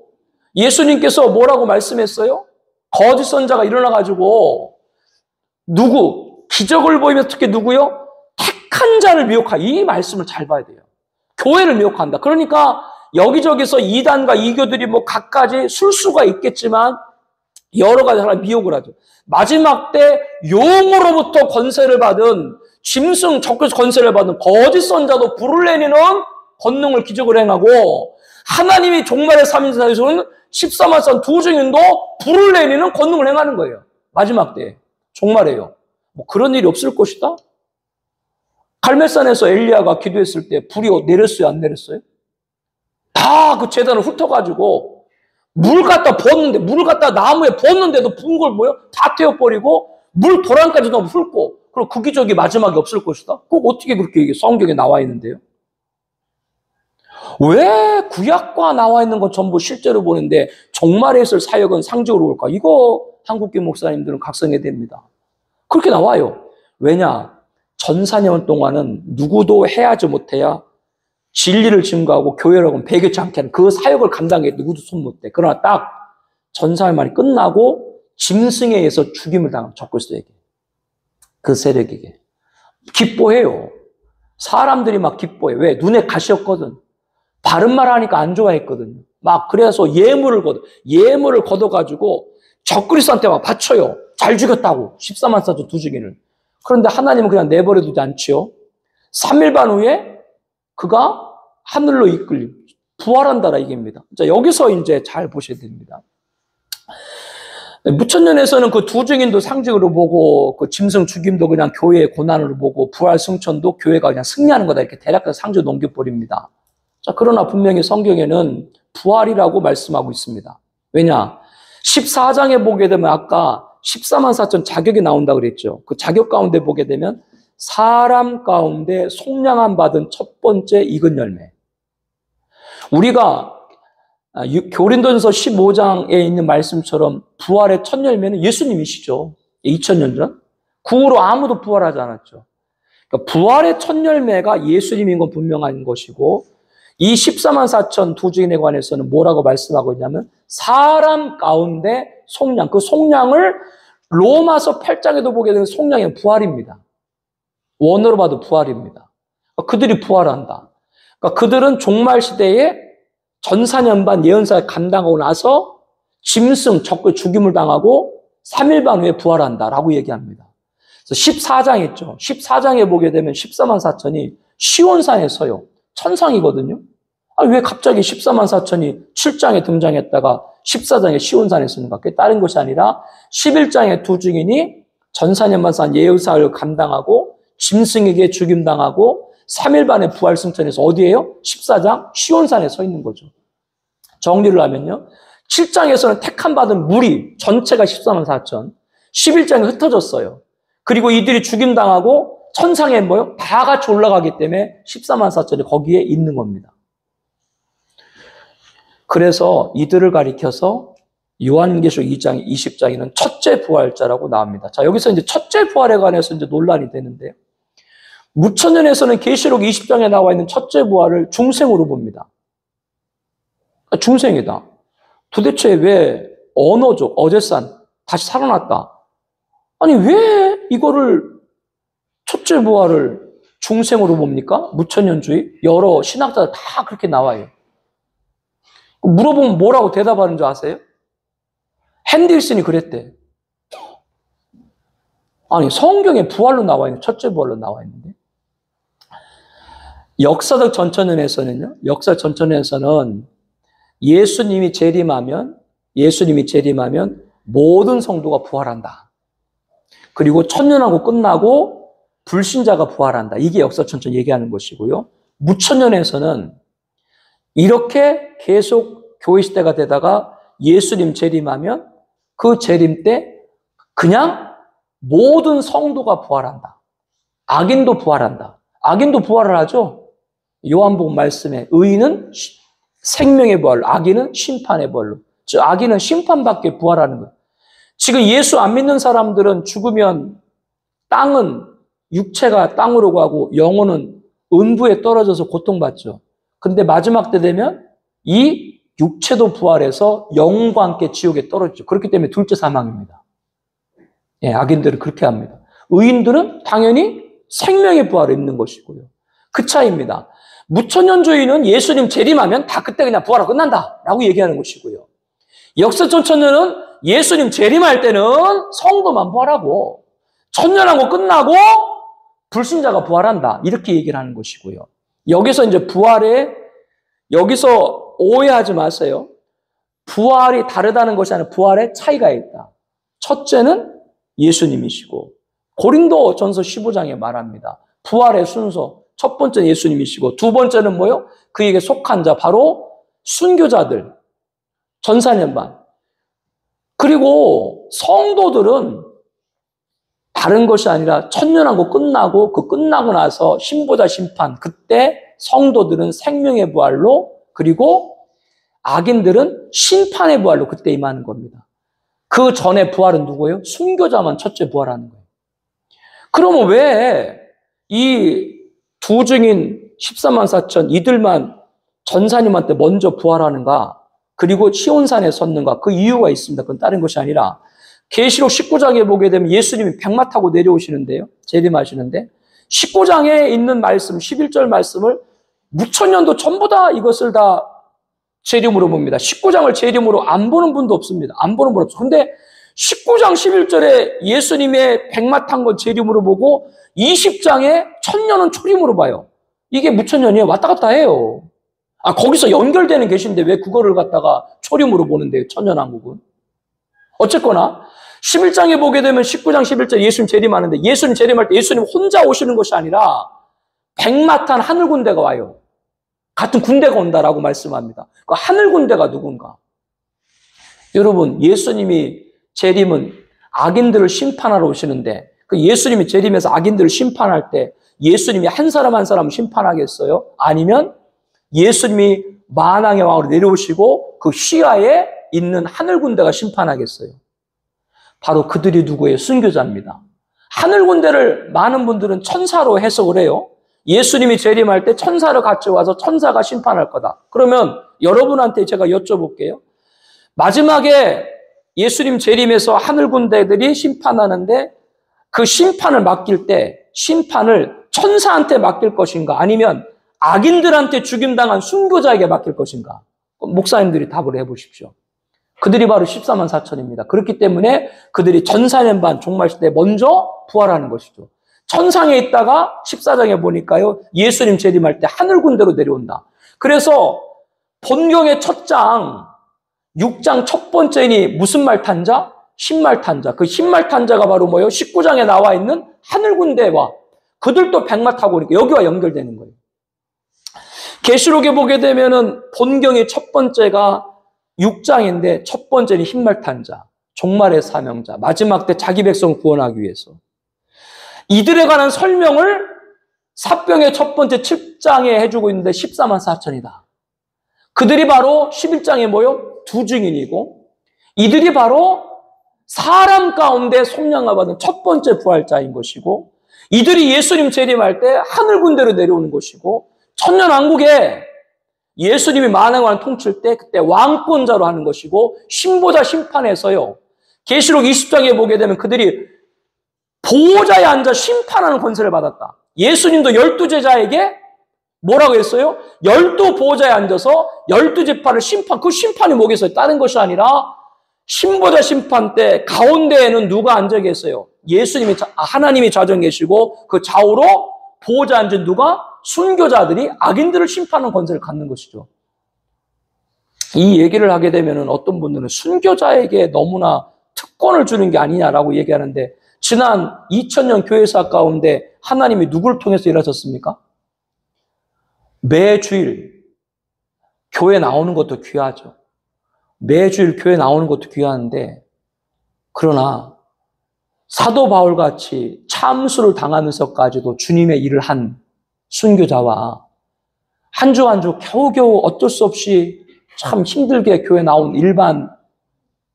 예수님께서 뭐라고 말씀했어요? 거짓 선자가 일어나가지고 기적을 보이면 특히 누구요? 택한 자를 미혹하. 이 말씀을 잘 봐야 돼요. 교회를 미혹한다. 그러니까 여기저기서 이단과 이교들이 뭐 각가지 술수가 있겠지만 여러 가지 사람 미혹을 하죠. 마지막 때 용으로부터 권세를 받은 짐승 적그리스도 권세를 받은 거짓 선자도 불을 내리는 권능을 기적을 행하고, 하나님이 종말의 3인자에서는 14만 선 두 증인도 불을 내리는 권능을 행하는 거예요. 마지막 때 종말이에요. 뭐 그런 일이 없을 것이다. 갈멜산에서 엘리야가 기도했을 때 불이 내렸어요, 안 내렸어요? 다 그 제단을 훑어가지고 물 갖다 붓는데, 물을 갖다 나무에 붓는데도 부은 걸 뭐예요? 다 태워버리고 물 도랑까지도 훑고, 그럼 그 기적이 마지막에 없을 것이다. 꼭 어떻게 그렇게 성경에 나와 있는데요? 왜 구약과 나와 있는 건 전부 실제로 보는데 종말에 있을 사역은 상징으로 올까? 이거 한국교 목사님들은 각성해야 됩니다. 그렇게 나와요. 왜냐? 전사년 동안은 누구도 해야지 못해야 진리를 증거하고 교회라고는 배교치 않게 하는 그 사역을 감당해 누구도 손 못 대. 그러나 딱 전사년이 끝나고 짐승에 의해서 죽임을 당한 적그리스도에게, 그 세력에게 기뻐해요. 사람들이 막 기뻐해. 왜? 눈에 가시였거든. 바른 말 하니까 안 좋아했거든요. 막 그래서 예물을 걷어가지고 적그리스도한테 막 바쳐요. 잘 죽였다고. 14만 4천 두 증인을. 그런데 하나님은 그냥 내버려두지 않지요. 3일 반 후에 그가 하늘로 이끌림, 부활한다라 이게입니다. 자, 여기서 이제 잘 보셔야 됩니다. 무천년에서는 그 두 증인도 상징으로 보고, 그 짐승 죽임도 그냥 교회의 고난으로 보고, 부활 승천도 교회가 그냥 승리하는 거다, 이렇게 대략 상징 넘겨버립니다. 자, 그러나 분명히 성경에는 부활이라고 말씀하고 있습니다. 왜냐? 14장에 보게 되면 아까 14만 4천 자격이 나온다 그랬죠. 그 자격 가운데 보게 되면 사람 가운데 속량함 받은 첫 번째 익은 열매. 우리가 고린도전서 15장에 있는 말씀처럼 부활의 첫 열매는 예수님이시죠. 2000년 전. 그 후로 아무도 부활하지 않았죠. 그러니까 부활의 첫 열매가 예수님인 건 분명한 것이고, 이 14만 4천 두 증인에 관해서는 뭐라고 말씀하고 있냐면 사람 가운데 속량, 그 속량을 로마서 8장에도 보게 되는 속량의 부활입니다. 원어로 봐도 부활입니다. 그들이 부활한다. 그러니까 그들은 종말 시대에 전사년반 예언사를 감당하고 나서 짐승, 적그 죽임을 당하고 3일 반 후에 부활한다라고 얘기합니다. 그래서 14장 있죠. 14장에 보게 되면 14만 4천이 시온산에 서요. 천상이거든요. 왜 갑자기 14만 4천이 7장에 등장했다가 14장에 시온산에 쓰는가? 그게 다른 것이 아니라 11장에 두 증인이 전사년반 산 예언사를 감당하고 짐승에게 죽임당하고 3일 반에 부활 승천해서 어디예요? 14장 시온산에 서 있는 거죠. 정리를 하면요. 7장에서는 택함 받은 무리 전체가 14만 4천. 11장에 흩어졌어요. 그리고 이들이 죽임당하고 천상에 뭐요? 다 같이 올라가기 때문에 14만 4천이 거기에 있는 겁니다. 그래서 이들을 가리켜서 요한계시록 2장 20장에는 첫째 부활자라고 나옵니다. 자, 여기서 이제 첫째 부활에 관해서 이제 논란이 되는데요. 무천년에서는 계시록 20장에 나와 있는 첫째 부활을 중생으로 봅니다. 중생이다. 도대체 왜 언어죠? 어제산 다시 살아났다. 아니 왜 이거를 첫째 부활을 중생으로 봅니까? 무천년주의 여러 신학자들 다 그렇게 나와요. 물어보면 뭐라고 대답하는 줄 아세요? 핸델슨이 그랬대. 아니 성경에 부활로 나와 있는 첫째 부활로 나와 있는데 역사적 전천연에서는요. 역사 전천연에서는 예수님이 재림하면 모든 성도가 부활한다. 그리고 천년하고 끝나고 불신자가 부활한다. 이게 역사천천 얘기하는 것이고요. 무천년에서는 이렇게 계속 교회 시대가 되다가 예수님 재림하면 그 재림 때 그냥 모든 성도가 부활한다. 악인도 부활한다. 악인도 부활을 하죠. 요한복음 말씀에 의인은 생명의 부활로, 악인은 심판의 부활로. 즉 악인은 심판받게 부활하는 거예요. 지금 예수 안 믿는 사람들은 죽으면 땅은 육체가 땅으로 가고 영혼은 음부에 떨어져서 고통받죠. 근데 마지막 때 되면 이 육체도 부활해서 영혼과 함께 지옥에 떨어지죠. 그렇기 때문에 둘째 사망입니다. 예, 악인들은 그렇게 합니다. 의인들은 당연히 생명의 부활을 입는 것이고요. 그 차이입니다. 무천년주의는 예수님 재림하면 다 그때 그냥 부활하고 끝난다라고 얘기하는 것이고요. 역사천천년은 예수님 재림할 때는 성도만 부활하고 천년하고 끝나고 불신자가 부활한다. 이렇게 얘기를 하는 것이고요. 여기서 이제 여기서 오해하지 마세요. 부활이 다르다는 것이 아니라 부활에 차이가 있다. 첫째는 예수님이시고 고린도 전서 15장에 말합니다. 부활의 순서. 첫 번째는 예수님이시고 두 번째는 뭐요? 그에게 속한 자 바로 순교자들. 전사년반. 그리고 성도들은 다른 것이 아니라 천년하고 끝나고 그 끝나고 나서 신보자 심판 그때 성도들은 생명의 부활로 그리고 악인들은 심판의 부활로 그때 임하는 겁니다. 그 전에 부활은 누구예요? 순교자만 첫째 부활하는 거예요. 그러면 왜 이 두 증인 14만 4천 이들만 전사님한테 먼저 부활하는가? 그리고 시온산에 섰는가? 그 이유가 있습니다. 그건 다른 것이 아니라 계시록 19장에 보게 되면 예수님이 백마 타고 내려오시는데요. 재림하시는데 19장에 있는 말씀 11절 말씀을 무천년도 전부 다 이것을 다 재림으로 봅니다. 19장을 재림으로 안 보는 분도 없습니다. 안 보는 분 없어요. 근데 19장 11절에 예수님의 백마 탄 건 재림으로 보고 20장에 천년은 초림으로 봐요. 이게 무천년이에요. 왔다 갔다 해요. 거기서 연결되는 계신데 왜 그거를 갖다가 초림으로 보는데요. 천년왕국은. 어쨌거나 11장에 보게 되면 19장 11절 예수님 재림하는데 예수님 재림할 때 예수님 혼자 오시는 것이 아니라 백마 탄 하늘 군대가 와요. 같은 군대가 온다라고 말씀합니다. 그 하늘 군대가 누군가? 여러분, 예수님이 재림은 악인들을 심판하러 오시는데 그 예수님이 재림해서 악인들을 심판할 때 예수님이 한 사람 한 사람 심판하겠어요? 아니면 예수님이 만왕의 왕으로 내려오시고 그 시야에 있는 하늘 군대가 심판하겠어요? 바로 그들이 누구예요? 순교자입니다. 하늘 군대를 많은 분들은 천사로 해석을 해요. 예수님이 재림할 때 천사를 같이 와서 천사가 심판할 거다. 그러면 여러분한테 제가 여쭤볼게요. 마지막에 예수님 재림해서 하늘 군대들이 심판하는데 그 심판을 맡길 때 심판을 천사한테 맡길 것인가 아니면 악인들한테 죽임당한 순교자에게 맡길 것인가? 목사님들이 답을 해보십시오. 그들이 바로 14만 4천입니다. 그렇기 때문에 그들이 전사년반 종말시대에 먼저 부활하는 것이죠. 천상에 있다가 14장에 보니까요. 예수님 재림할 때 하늘 군대로 내려온다. 그래서 본경의 첫 장, 6장 첫 번째니 무슨 말 탄 자? 신말 탄 자. 그 신말 탄 자가 바로 뭐예요? 19장에 나와 있는 하늘 군대와 그들도 백마 타고 오니까 여기와 연결되는 거예요. 계시록에 보게 되면은 본경의 첫 번째가 6장인데 첫 번째는 흰말 탄 자, 종말의 사명자, 마지막 때 자기 백성 구원하기 위해서. 이들에 관한 설명을 사병의 첫 번째 7장에 해주고 있는데 14만 4천이다. 그들이 바로 11장에 뭐요? 두 증인이고 이들이 바로 사람 가운데 속량을 받은 첫 번째 부활자인 것이고 이들이 예수님 재림할 때 하늘 군대로 내려오는 것이고 천년왕국에 예수님이 만왕을 통칠 때 그때 왕권자로 하는 것이고 신보자 심판에서요. 계시록 20장에 보게 되면 그들이 보호자에 앉아 심판하는 권세를 받았다. 예수님도 12제자에게 뭐라고 했어요? 12보호자에 앉아서 12지파를 심판, 그 심판이 뭐겠어요? 다른 것이 아니라 신보자 심판 때 가운데에는 누가 앉아 계세요? 예수님이, 하나님이 좌정 계시고 그 좌우로 보호자 앉은 누가? 순교자들이 악인들을 심판하는 권세를 갖는 것이죠. 이 얘기를 하게 되면 어떤 분들은 순교자에게 너무나 특권을 주는 게 아니냐라고 얘기하는데, 지난 2000년 교회사 가운데 하나님이 누구를 통해서 일하셨습니까? 매주일 교회 나오는 것도 귀하죠. 매주일 교회 나오는 것도 귀한데, 그러나 사도 바울같이 참수를 당하면서까지도 주님의 일을 한 순교자와 한 주 한 주 겨우겨우 어쩔 수 없이 참 힘들게 교회 나온 일반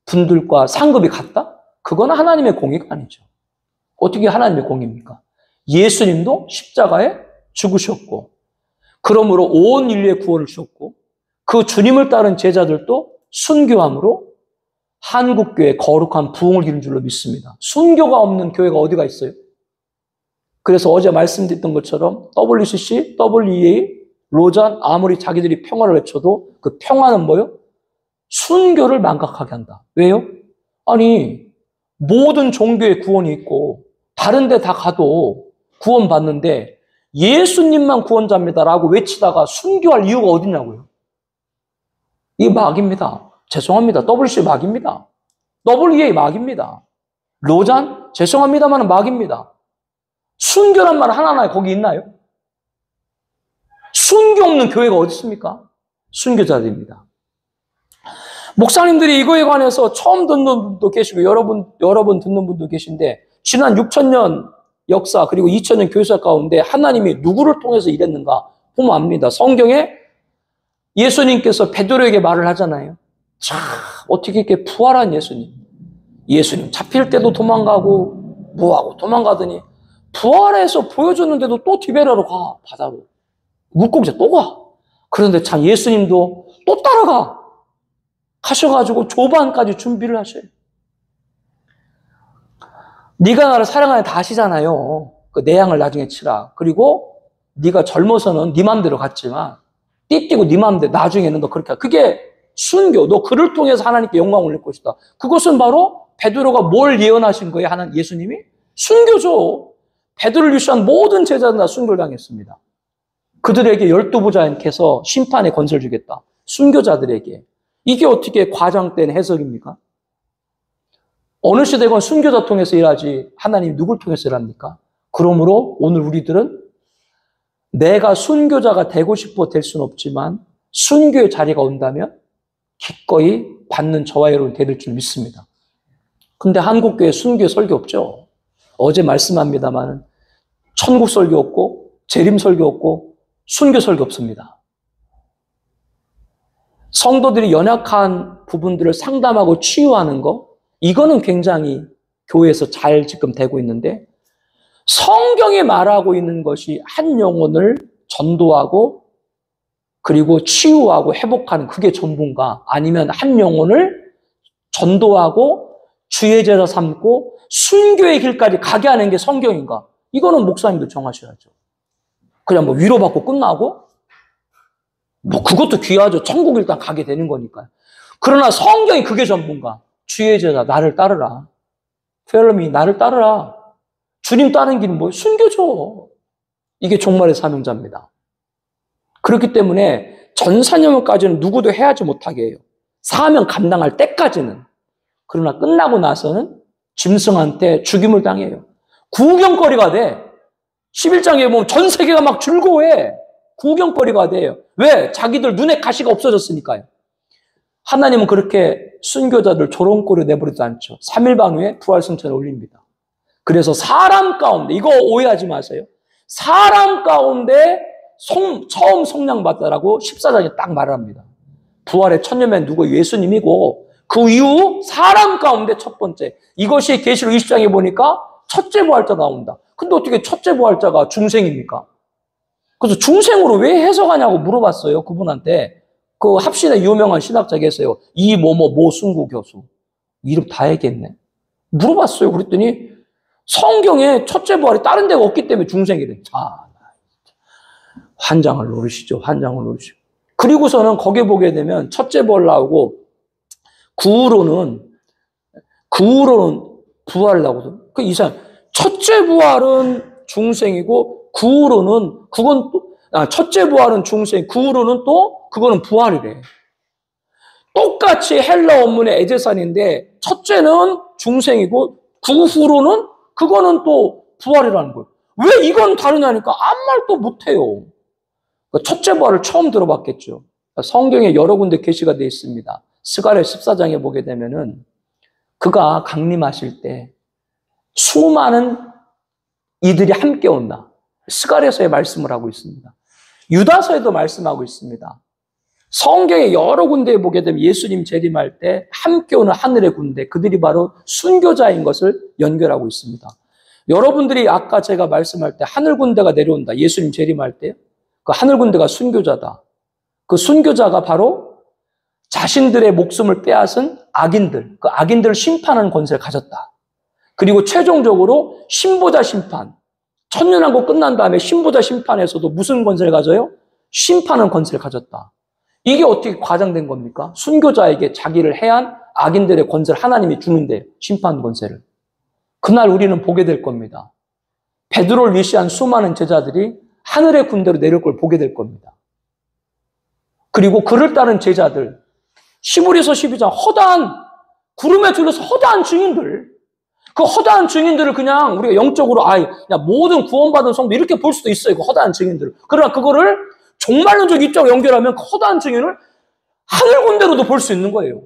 분들과 상급이 같다? 그건 하나님의 공의가 아니죠. 어떻게 하나님의 공의입니까? 예수님도 십자가에 죽으셨고, 그러므로 온 인류의 구원을 주셨고, 그 주님을 따른 제자들도 순교함으로 한국교회 거룩한 부흥을 이룬 줄로 믿습니다. 순교가 없는 교회가 어디가 있어요? 그래서 어제 말씀드렸던 것처럼 WCC, WEA, 로잔, 아무리 자기들이 평화를 외쳐도 그 평화는 뭐요? 순교를 망각하게 한다. 왜요? 아니, 모든 종교의 구원이 있고 다른 데 다 가도 구원받는데 예수님만 구원자입니다라고 외치다가 순교할 이유가 어디냐고요? 이게 막입니다. 죄송합니다. WC 막입니다. WEA 막입니다. 로잔? 죄송합니다만 막입니다. 순교란 말 하나하나 거기 있나요? 순교 없는 교회가 어디 있습니까? 순교자들입니다. 목사님들이 이거에 관해서 처음 듣는 분도 계시고 여러 번 듣는 분도 계신데, 지난 6000년 역사 그리고 2000년 교회사 가운데 하나님이 누구를 통해서 일했는가 보면 압니다. 성경에 예수님께서 베드로에게 말을 하잖아요. 자, 어떻게 이렇게 부활한 예수님 잡힐 때도 도망가고 뭐하고 도망가더니 부활해서 보여줬는데도 또 디베라로 가, 바다로. 물고기에 또 가. 그런데 참 예수님도 또 따라가. 하셔가지고 조반까지 준비를 하셔요. 네가 나를 사랑하냐 다 하시잖아요. 내 양을 나중에 치라. 그리고 네가 젊어서는 네 맘대로 갔지만 띠띠고 네 맘대로 나중에는 너 그렇게 그게 순교. 너 그를 통해서 하나님께 영광을 올릴 것이다. 그것은 바로 베드로가 뭘 예언하신 거예요? 하나님 예수님이? 순교죠. 베드로를 유시한 모든 제자들은 다 순교를 당했습니다. 그들에게 12부자께서 심판의 권세를 주겠다. 순교자들에게. 이게 어떻게 과장된 해석입니까? 어느 시대건 순교자 통해서 일하지 하나님이 누굴 통해서 일합니까? 그러므로 오늘 우리들은 내가 순교자가 되고 싶어 될 수는 없지만 순교의 자리가 온다면 기꺼이 받는 저와 여러분 되될 줄 믿습니다. 근데 한국교회 순교 설교 없죠. 어제 말씀합니다만 천국 설교 없고 재림 설교 없고 순교 설교 없습니다. 성도들이 연약한 부분들을 상담하고 치유하는 거, 이거는 굉장히 교회에서 잘 지금 되고 있는데, 성경이 말하고 있는 것이 한 영혼을 전도하고 그리고 치유하고 회복하는 그게 전부인가? 아니면 한 영혼을 전도하고 주의 제자 삼고 순교의 길까지 가게 하는 게 성경인가? 이거는 목사님도 정하셔야죠. 그냥 뭐 위로받고 끝나고 뭐 그것도 귀하죠. 천국 일단 가게 되는 거니까요. 그러나 성경이 그게 전부인가? 주의 제자 나를 따르라. Follow me, 나를 따르라. 주님 따르는 길은 뭐예요? 순교죠. 이게 종말의 사명자입니다. 그렇기 때문에 전사념까지는 누구도 해하지 못하게 해요. 사명 감당할 때까지는. 그러나 끝나고 나서는 짐승한테 죽임을 당해요. 구경거리가 돼. 11장에 보면 전 세계가 막 즐거워해. 구경거리가 돼요. 왜? 자기들 눈에 가시가 없어졌으니까요. 하나님은 그렇게 순교자들 조롱거리 내버리지 않죠. 3일반 후에 부활승천을 올립니다. 그래서 사람 가운데, 이거 오해하지 마세요. 사람 가운데 처음 성령받다라고 14장에 딱 말합니다. 부활의 첫년면 누구? 예수님이고 그 이후 사람 가운데 첫 번째. 이것이 계시록 20장에 보니까 첫째 부활자 나온다. 근데 어떻게 첫째 부활자가 중생입니까? 그래서 중생으로 왜 해석하냐고 물어봤어요. 그분한테. 그 합신의 유명한 신학자 계세요. 이모모 모순구 교수. 이름 다 얘기했네. 물어봤어요. 그랬더니 성경에 첫째 부활이 다른 데가 없기 때문에 중생이래. 환장을 노리시죠. 환장을 노리시고. 그리고서는 거기에 보게 되면 첫째 부활 나오고 그 후로는 부활 나오거든. 그 이상 첫째 부활은 중생이고 그 후로는 그건 또 첫째 부활은 중생, 그 후로는 또 그거는 부활이래. 똑같이 헬라 원문의 에제산인데 첫째는 중생이고 그 후로는 그거는 또 부활이라는 거예요. 왜 이건 다르냐니까 아무 말도 못해요. 첫째 부활을 처음 들어봤겠죠. 성경에 여러 군데 계시가 되어 있습니다. 스가랴 14장에 보게 되면은 그가 강림하실 때 수많은 이들이 함께 온다. 스가랴서에 말씀을 하고 있습니다. 유다서에도 말씀하고 있습니다. 성경의 여러 군데에 보게 되면 예수님 재림할 때 함께 오는 하늘의 군대, 그들이 바로 순교자인 것을 연결하고 있습니다. 여러분들이 아까 제가 말씀할 때 하늘 군대가 내려온다. 예수님 재림할 때 그 하늘 군대가 순교자다. 그 순교자가 바로 자신들의 목숨을 빼앗은 악인들, 그 악인들을 심판하는 권세를 가졌다. 그리고 최종적으로 신보자 심판, 천년왕국 끝난 다음에 신보자 심판에서도 무슨 권세를 가져요? 심판하는 권세를 가졌다. 이게 어떻게 과장된 겁니까? 순교자에게 자기를 해한 악인들의 권세를 하나님이 주는데, 심판 권세를. 그날 우리는 보게 될 겁니다. 베드로를 위시한 수많은 제자들이 하늘의 군대로 내려올 걸 보게 될 겁니다. 그리고 그를 따른 제자들, 히브리서 12장 허다한, 구름에 둘러서 허다한 증인들, 그 허다한 증인들을 그냥 우리가 영적으로 모든 구원받은 성도 이렇게 볼 수도 있어요. 그 허다한 증인들을. 그러나 그거를 종말론적 입장으로 연결하면 그 허다한 증인을 하늘 군대로도 볼 수 있는 거예요.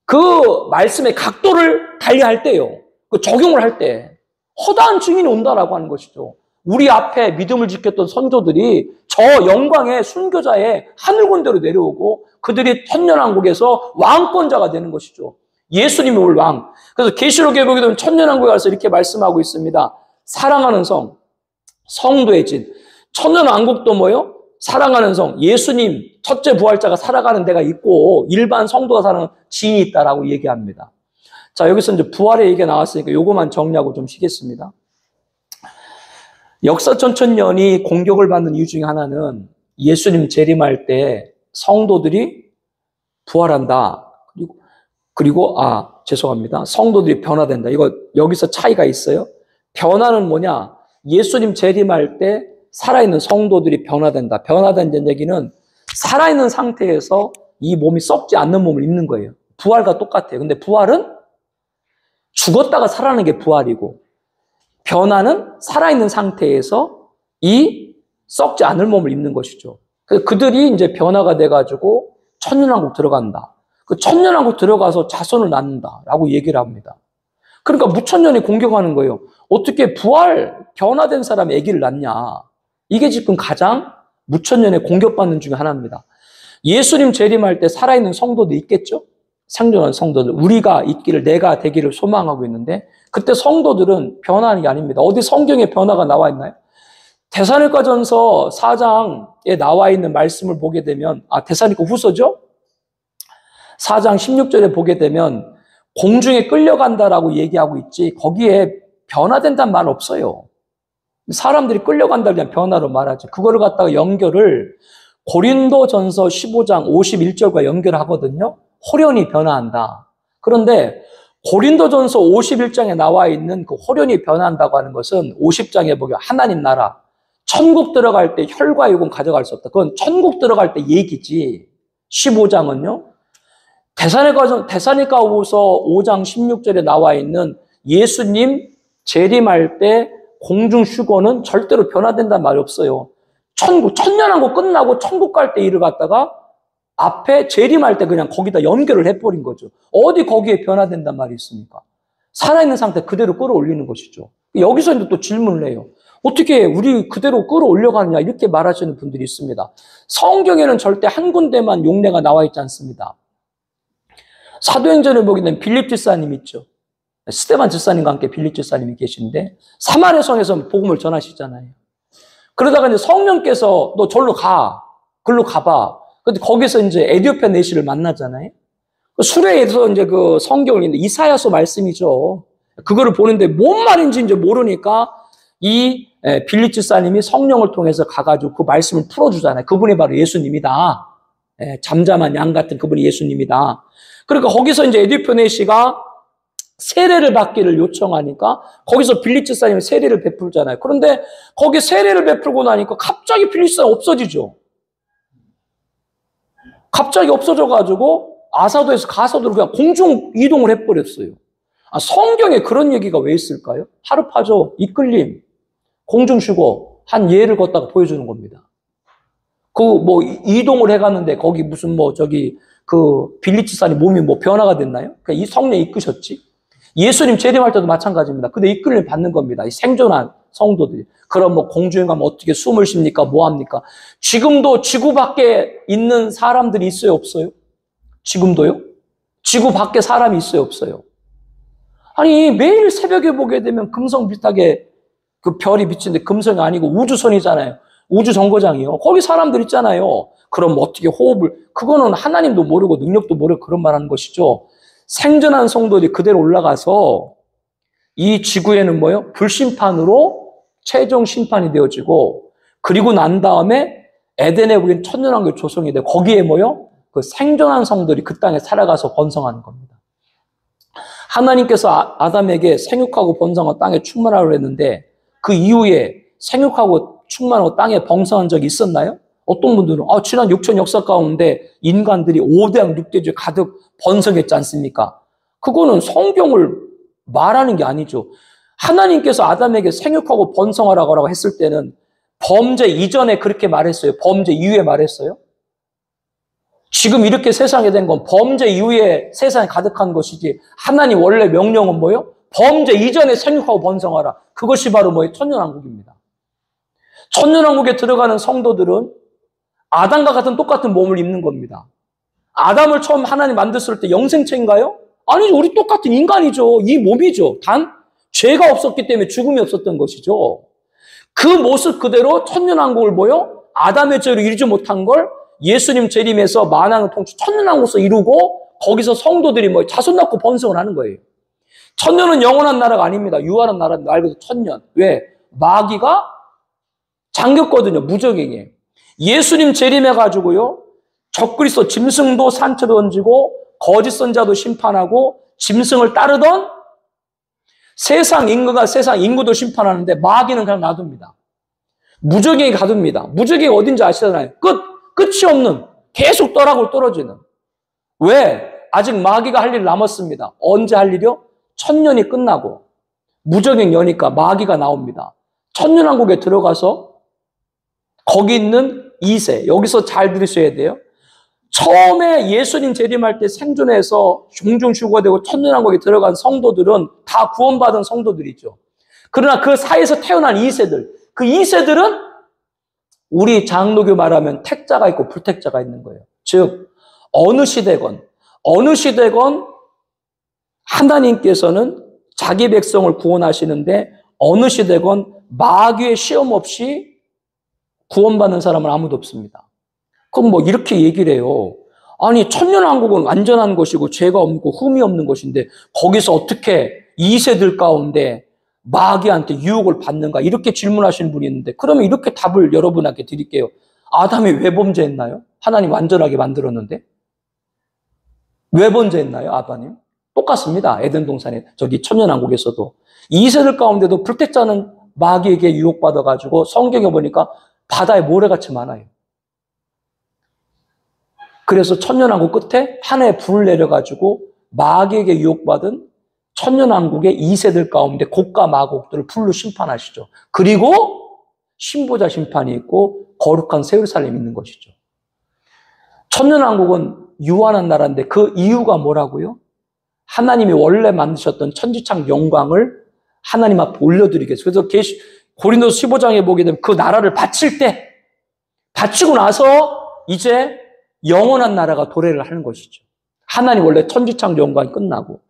그 말씀의 각도를 달리할 때요. 그 적용을 할 때 허다한 증인이 온다라고 하는 것이죠. 우리 앞에 믿음을 지켰던 선조들이 저 영광의 순교자의 하늘 군대로 내려오고 그들이 천년왕국에서 왕권자가 되는 것이죠. 예수님이 올 왕. 그래서 계시록에 보게 되면 천년왕국에 가서 이렇게 말씀하고 있습니다. 사랑하는 성, 성도의 진. 천년왕국도 뭐요? 사랑하는 성, 예수님 첫째 부활자가 살아가는 데가 있고 일반 성도가 사는 진이 있다라고 얘기합니다. 자, 여기서 이제 부활의 얘기가 나왔으니까 요거만 정리하고 좀 쉬겠습니다. 역사 천천년이 공격을 받는 이유 중에 하나는 예수님 재림할 때 성도들이 부활한다. 그리고 죄송합니다. 성도들이 변화된다. 이거 여기서 차이가 있어요. 변화는 뭐냐? 예수님 재림할 때 살아있는 성도들이 변화된다. 변화된다는 얘기는 살아있는 상태에서 이 몸이 썩지 않는 몸을 입는 거예요. 부활과 똑같아요. 근데 부활은 죽었다가 살아나는 게 부활이고, 변화는 살아있는 상태에서 이 썩지 않을 몸을 입는 것이죠. 그래서 그들이 이제 변화가 돼가지고 천년왕국 들어간다. 그 천년왕국 들어가서 자손을 낳는다라고 얘기를 합니다. 그러니까 무천년이 공격하는 거예요. 어떻게 변화된 사람이 아기를 낳냐. 이게 지금 가장 무천년에 공격받는 중에 하나입니다. 예수님 재림할 때 살아있는 성도도 있겠죠? 생존한 성도들, 우리가 있기를, 내가 되기를 소망하고 있는데 그때 성도들은 변화하는 게 아닙니다. 어디 성경에 변화가 나와 있나요? 데살로니가전서 4장에 나와 있는 말씀을 보게 되면 데살로니가 후서죠? 4장 16절에 보게 되면 공중에 끌려간다라고 얘기하고 있지 거기에 변화된다는 말 없어요. 사람들이 끌려간다를 그냥 변화로 말하지. 그거를 갖다가 연결을 고린도전서 15장 51절과 연결하거든요. 호련히 변화한다. 그런데 고린도전서 51장에 나와 있는 그 호련히 변화한다고 하는 것은 50장에 보면 하나님 나라, 천국 들어갈 때 혈과 육은 가져갈 수 없다. 그건 천국 들어갈 때 얘기지. 15장은요. 데살로니가후서 5장 16절에 나와 있는 예수님 재림할 때 공중 휴거는 절대로 변화된다는 말이 없어요. 천년왕국 끝나고 천국 갈 때 일을 갖다가 앞에 재림할 때 그냥 거기다 연결을 해버린 거죠. 어디 거기에 변화된단 말이 있습니까? 살아있는 상태 그대로 끌어올리는 것이죠. 여기서 이제 또 질문을 해요. 어떻게 우리 그대로 끌어올려가느냐 이렇게 말하시는 분들이 있습니다. 성경에는 절대 한 군데만 용례가 나와 있지 않습니다. 사도행전을 보게 되면 빌립 집사님 있죠. 스데반 집사님과 함께 빌립 집사님이 계신데 사마리아 성에서 복음을 전하시잖아요. 그러다가 이제 성령께서 너 절로 가. 글로 가봐. 근데 거기서 이제 에디오피아 내시를 만나잖아요. 수레에서 이제 그 성경을 읽는데 이사야서 말씀이죠. 그거를 보는데 뭔 말인지 이제 모르니까 이 빌립 집사님이 성령을 통해서 가가지고 그 말씀을 풀어주잖아요. 그분이 바로 예수님이다. 잠잠한 양 같은 그분이 예수님이다. 그러니까 거기서 이제 에디오피아 내시가 세례를 받기를 요청하니까 거기서 빌립 집사님이 세례를 베풀잖아요. 그런데 거기 세례를 베풀고 나니까 갑자기 빌립 집사님 없어지죠. 갑자기 없어져가지고 아사도에서 가사도로 그냥 공중 이동을 해버렸어요. 성경에 그런 얘기가 왜 있을까요? 하루파죠. 이끌림. 공중 쉬고 한 예를 걷다가 보여주는 겁니다. 이동을 해가는데 거기 무슨 빌리치산이 몸이 변화가 됐나요? 그러니까 이 성령이 이끄셨지. 예수님 재림할 때도 마찬가지입니다. 근데 이끌림 받는 겁니다. 이 생존한 성도들이. 그럼 공중에 가면 어떻게 숨을 쉽니까? 뭐 합니까? 지금도 지구 밖에 있는 사람들이 있어요? 없어요? 지금도요? 지구 밖에 사람이 있어요? 없어요? 아니, 매일 새벽에 보게 되면 금성 비슷하게 그 별이 비치는데 금성이 아니고 우주선이잖아요. 우주정거장이요. 거기 사람들 있잖아요. 그럼 어떻게 그거는 하나님도 모르고 능력도 모르고 그런 말 하는 것이죠. 생존한 성도들이 그대로 올라가서 이 지구에는 불심판으로 최종 심판이 되어지고, 그리고 난 다음에 에덴에 우린 천년왕국이 조성이 돼. 거기에 그 생존한 성들이 그 땅에 살아가서 번성하는 겁니다. 하나님께서 아담에게 생육하고 번성한 땅에 충만하라고 했는데 그 이후에 생육하고 충만하고 땅에 번성한 적이 있었나요? 어떤 분들은 지난 6천 역사 가운데 인간들이 5대양 6대주에 가득 번성했지 않습니까? 그거는 성경을 말하는 게 아니죠. 하나님께서 아담에게 생육하고 번성하라고 했을 때는 범죄 이전에 그렇게 말했어요? 범죄 이후에 말했어요? 지금 이렇게 세상에 된 건 범죄 이후에 세상에 가득한 것이지, 하나님 원래 명령은 범죄 이전에 생육하고 번성하라. 그것이 바로 천년왕국입니다. 천년왕국에 들어가는 성도들은 아담과 같은 똑같은 몸을 입는 겁니다. 아담을 처음 하나님 만들었을 때 영생체인가요? 아니죠. 우리 똑같은 인간이죠. 이 몸이죠. 단 죄가 없었기 때문에 죽음이 없었던 것이죠. 그 모습 그대로 천년왕국을 아담의 죄로 이루지 못한 걸 예수님 재림에서 만왕을 통치 천년왕국에서 이루고, 거기서 성도들이 자손 낳고 번성을 하는 거예요. 천년은 영원한 나라가 아닙니다. 유한한 나라는 말 그대로 천년. 왜? 마귀가 잠겼거든요. 무적에게. 예수님 재림해가지고요, 적그리스도 짐승도 산채로 던지고 거짓 선자도 심판하고 짐승을 따르던 세상 인구가 세상 인구도 심판하는데 마귀는 그냥 놔둡니다. 무적에게 가둡니다. 무적이 어딘지 아시잖아요. 끝이 없는, 계속 떨어지는. 왜? 아직 마귀가 할 일 남았습니다. 언제 할 일이요? 천년이 끝나고 무적행 여니까 마귀가 나옵니다. 천년왕국에 들어가서 거기 있는 2세, 여기서 잘 들으셔야 돼요. 처음에 예수님 재림할 때 생존해서 종종 휴거되고 천년왕국에 들어간 성도들은 다 구원받은 성도들이죠. 그러나 그 사이에서 태어난 2세들, 그 2세들은 우리 장로교 말하면 택자가 있고 불택자가 있는 거예요. 즉 어느 시대건 하나님께서는 자기 백성을 구원하시는데 어느 시대건 마귀의 시험 없이 구원받는 사람은 아무도 없습니다. 그럼 이렇게 얘기를 해요. 아니, 천년왕국은 완전한 것이고 죄가 없고 흠이 없는 것인데 거기서 어떻게 2세들 가운데 마귀한테 유혹을 받는가? 이렇게 질문하시는 분이 있는데, 그러면 이렇게 답을 여러분에게 드릴게요. 아담이 왜 범죄했나요? 하나님 완전하게 만들었는데. 왜 범죄했나요, 아담이? 똑같습니다. 에덴 동산에, 천년왕국에서도. 2세들 가운데도 불택자는 마귀에게 유혹받아가지고 성경에 보니까 바다에 모래같이 많아요. 그래서 천년왕국 끝에 하늘에 불을 내려가지고 마귀에게 유혹받은 천년왕국의 2세들 가운데 곡과 마곡들을 불로 심판하시죠. 그리고 신보자 심판이 있고 거룩한 새 예루살렘이 있는 것이죠. 천년왕국은 유한한 나라인데 그 이유가 뭐라고요? 하나님이 원래 만드셨던 천지창 영광을 하나님 앞에 올려드리기 위해서. 그래서 고린도서 15장에 보게 되면 그 나라를 바치고 나서 이제 영원한 나라가 도래를 하는 것이죠. 하나님 원래 천지창 영광이 끝나고.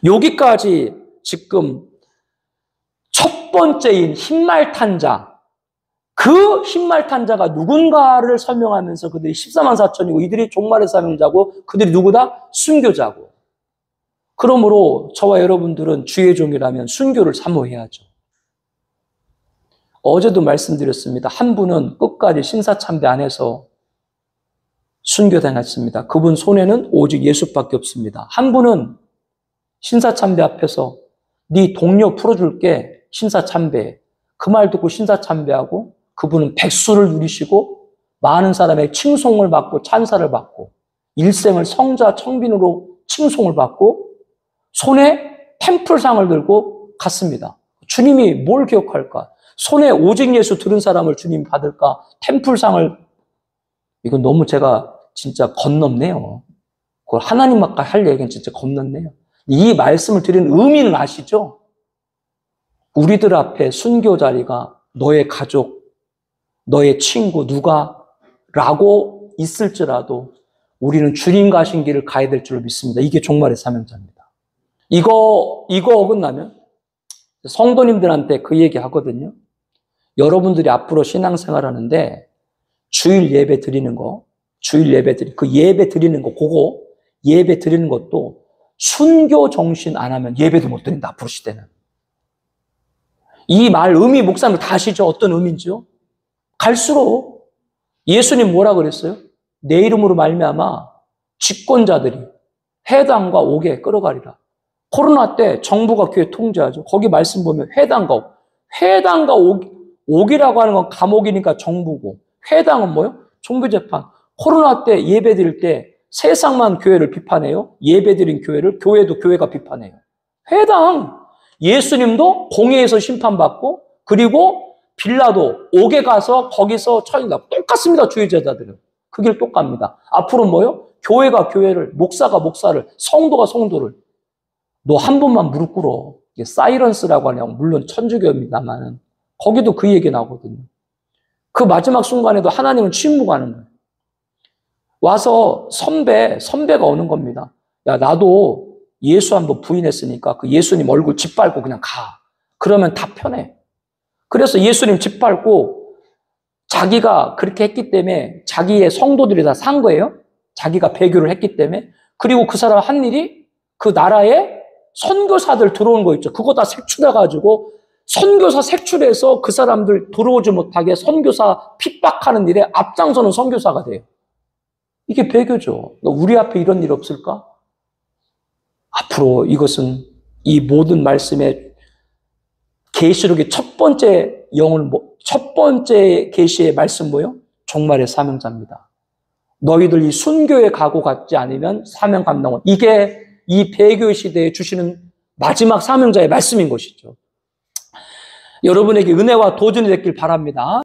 여기까지 지금 첫 번째인 흰말 탄자, 그 흰말 탄자가 누군가를 설명하면서 그들이 14만 4천이고 이들이 종말의 삶을 자고 그들이 누구다? 순교자고. 그러므로 저와 여러분들은 주의 종이라면 순교를 사모해야죠. 어제도 말씀드렸습니다. 한 분은 끝까지 신사참배 안에서 순교당했습니다. 그분 손에는 오직 예수밖에 없습니다. 한 분은 신사참배 앞에서 네 동료 풀어줄게, 신사참배. 그 말 듣고 신사참배하고 그분은 백수를 누리시고 많은 사람의 칭송을 받고 찬사를 받고 일생을 성자 청빈으로 칭송을 받고 손에 템플상을 들고 갔습니다. 주님이 뭘 기억할까? 손에 오직 예수 들은 사람을 주님이 받을까? 템플상을, 이건 너무 제가 진짜 건넜네요. 그걸 하나님 앞에 할 얘기는 진짜 건넜네요. 이 말씀을 드리는 의미는 아시죠? 우리들 앞에 순교 자리가 너의 가족, 너의 친구, 누가라고 있을지라도 우리는 주님 가신 길을 가야 될 줄로 믿습니다. 이게 종말의 사명자입니다. 이거 어긋나면 성도님들한테 그 얘기 하거든요. 여러분들이 앞으로 신앙생활 하는데 주일 예배 드리는 거, 그 예배 드리는 거, 그거 예배 드리는 것도 순교 정신 안 하면 예배도 못 드린다, 앞으로 시대는. 이 말 의미 목사님 다 아시죠? 어떤 의미인지요? 갈수록 예수님 뭐라 그랬어요? 내 이름으로 말미암아 집권자들이 회당과 옥에 끌어가리라. 코로나 때 정부가 교회 통제하죠. 거기 말씀 보면 회당과 옥이라고 하는 건 감옥이니까 정부고, 회당은 뭐요? 종교재판. 코로나 때 예배 드릴 때 세상만 교회를 비판해요. 예배 드린 교회를 교회도 교회가 비판해요. 회당. 예수님도 공회에서 심판받고, 그리고 빌라도 옥에 가서 거기서 처형다. 똑같습니다. 주의 제자들은. 그 길 똑같습니다. 앞으로 뭐요? 교회가 교회를, 목사가 목사를, 성도가 성도를. 너 한 번만 무릎 꿇어. 이게 사이런스라고 하냐고. 물론 천주교입니다만은 거기도 그 얘기 나오거든요. 그 마지막 순간에도 하나님은 침묵하는 거예요. 와서 선배가 오는 겁니다. 야, 나도 예수 한번 부인했으니까 그 예수님 얼굴 짓밟고 그냥 가. 그러면 다 편해. 그래서 예수님 짓밟고 자기가 그렇게 했기 때문에 자기의 성도들이 다 산 거예요. 자기가 배교를 했기 때문에. 그리고 그 사람 한 일이 그 나라에 선교사들 들어온 거 있죠. 그거 다 색출해가지고 선교사 색출해서 그 사람들 들어오지 못하게 선교사 핍박하는 일에 앞장서는 선교사가 돼요. 이게 배교죠. 우리 앞에 이런 일 없을까? 앞으로 이것은 이 모든 말씀의 계시록의 첫 번째 계시의 말씀 뭐예요? 종말의 사명자입니다. 너희들 이 순교에 가고 갖지 않으면 사명 감당은, 이게 이 배교 시대에 주시는 마지막 사명자의 말씀인 것이죠. 여러분에게 은혜와 도전이 됐길 바랍니다.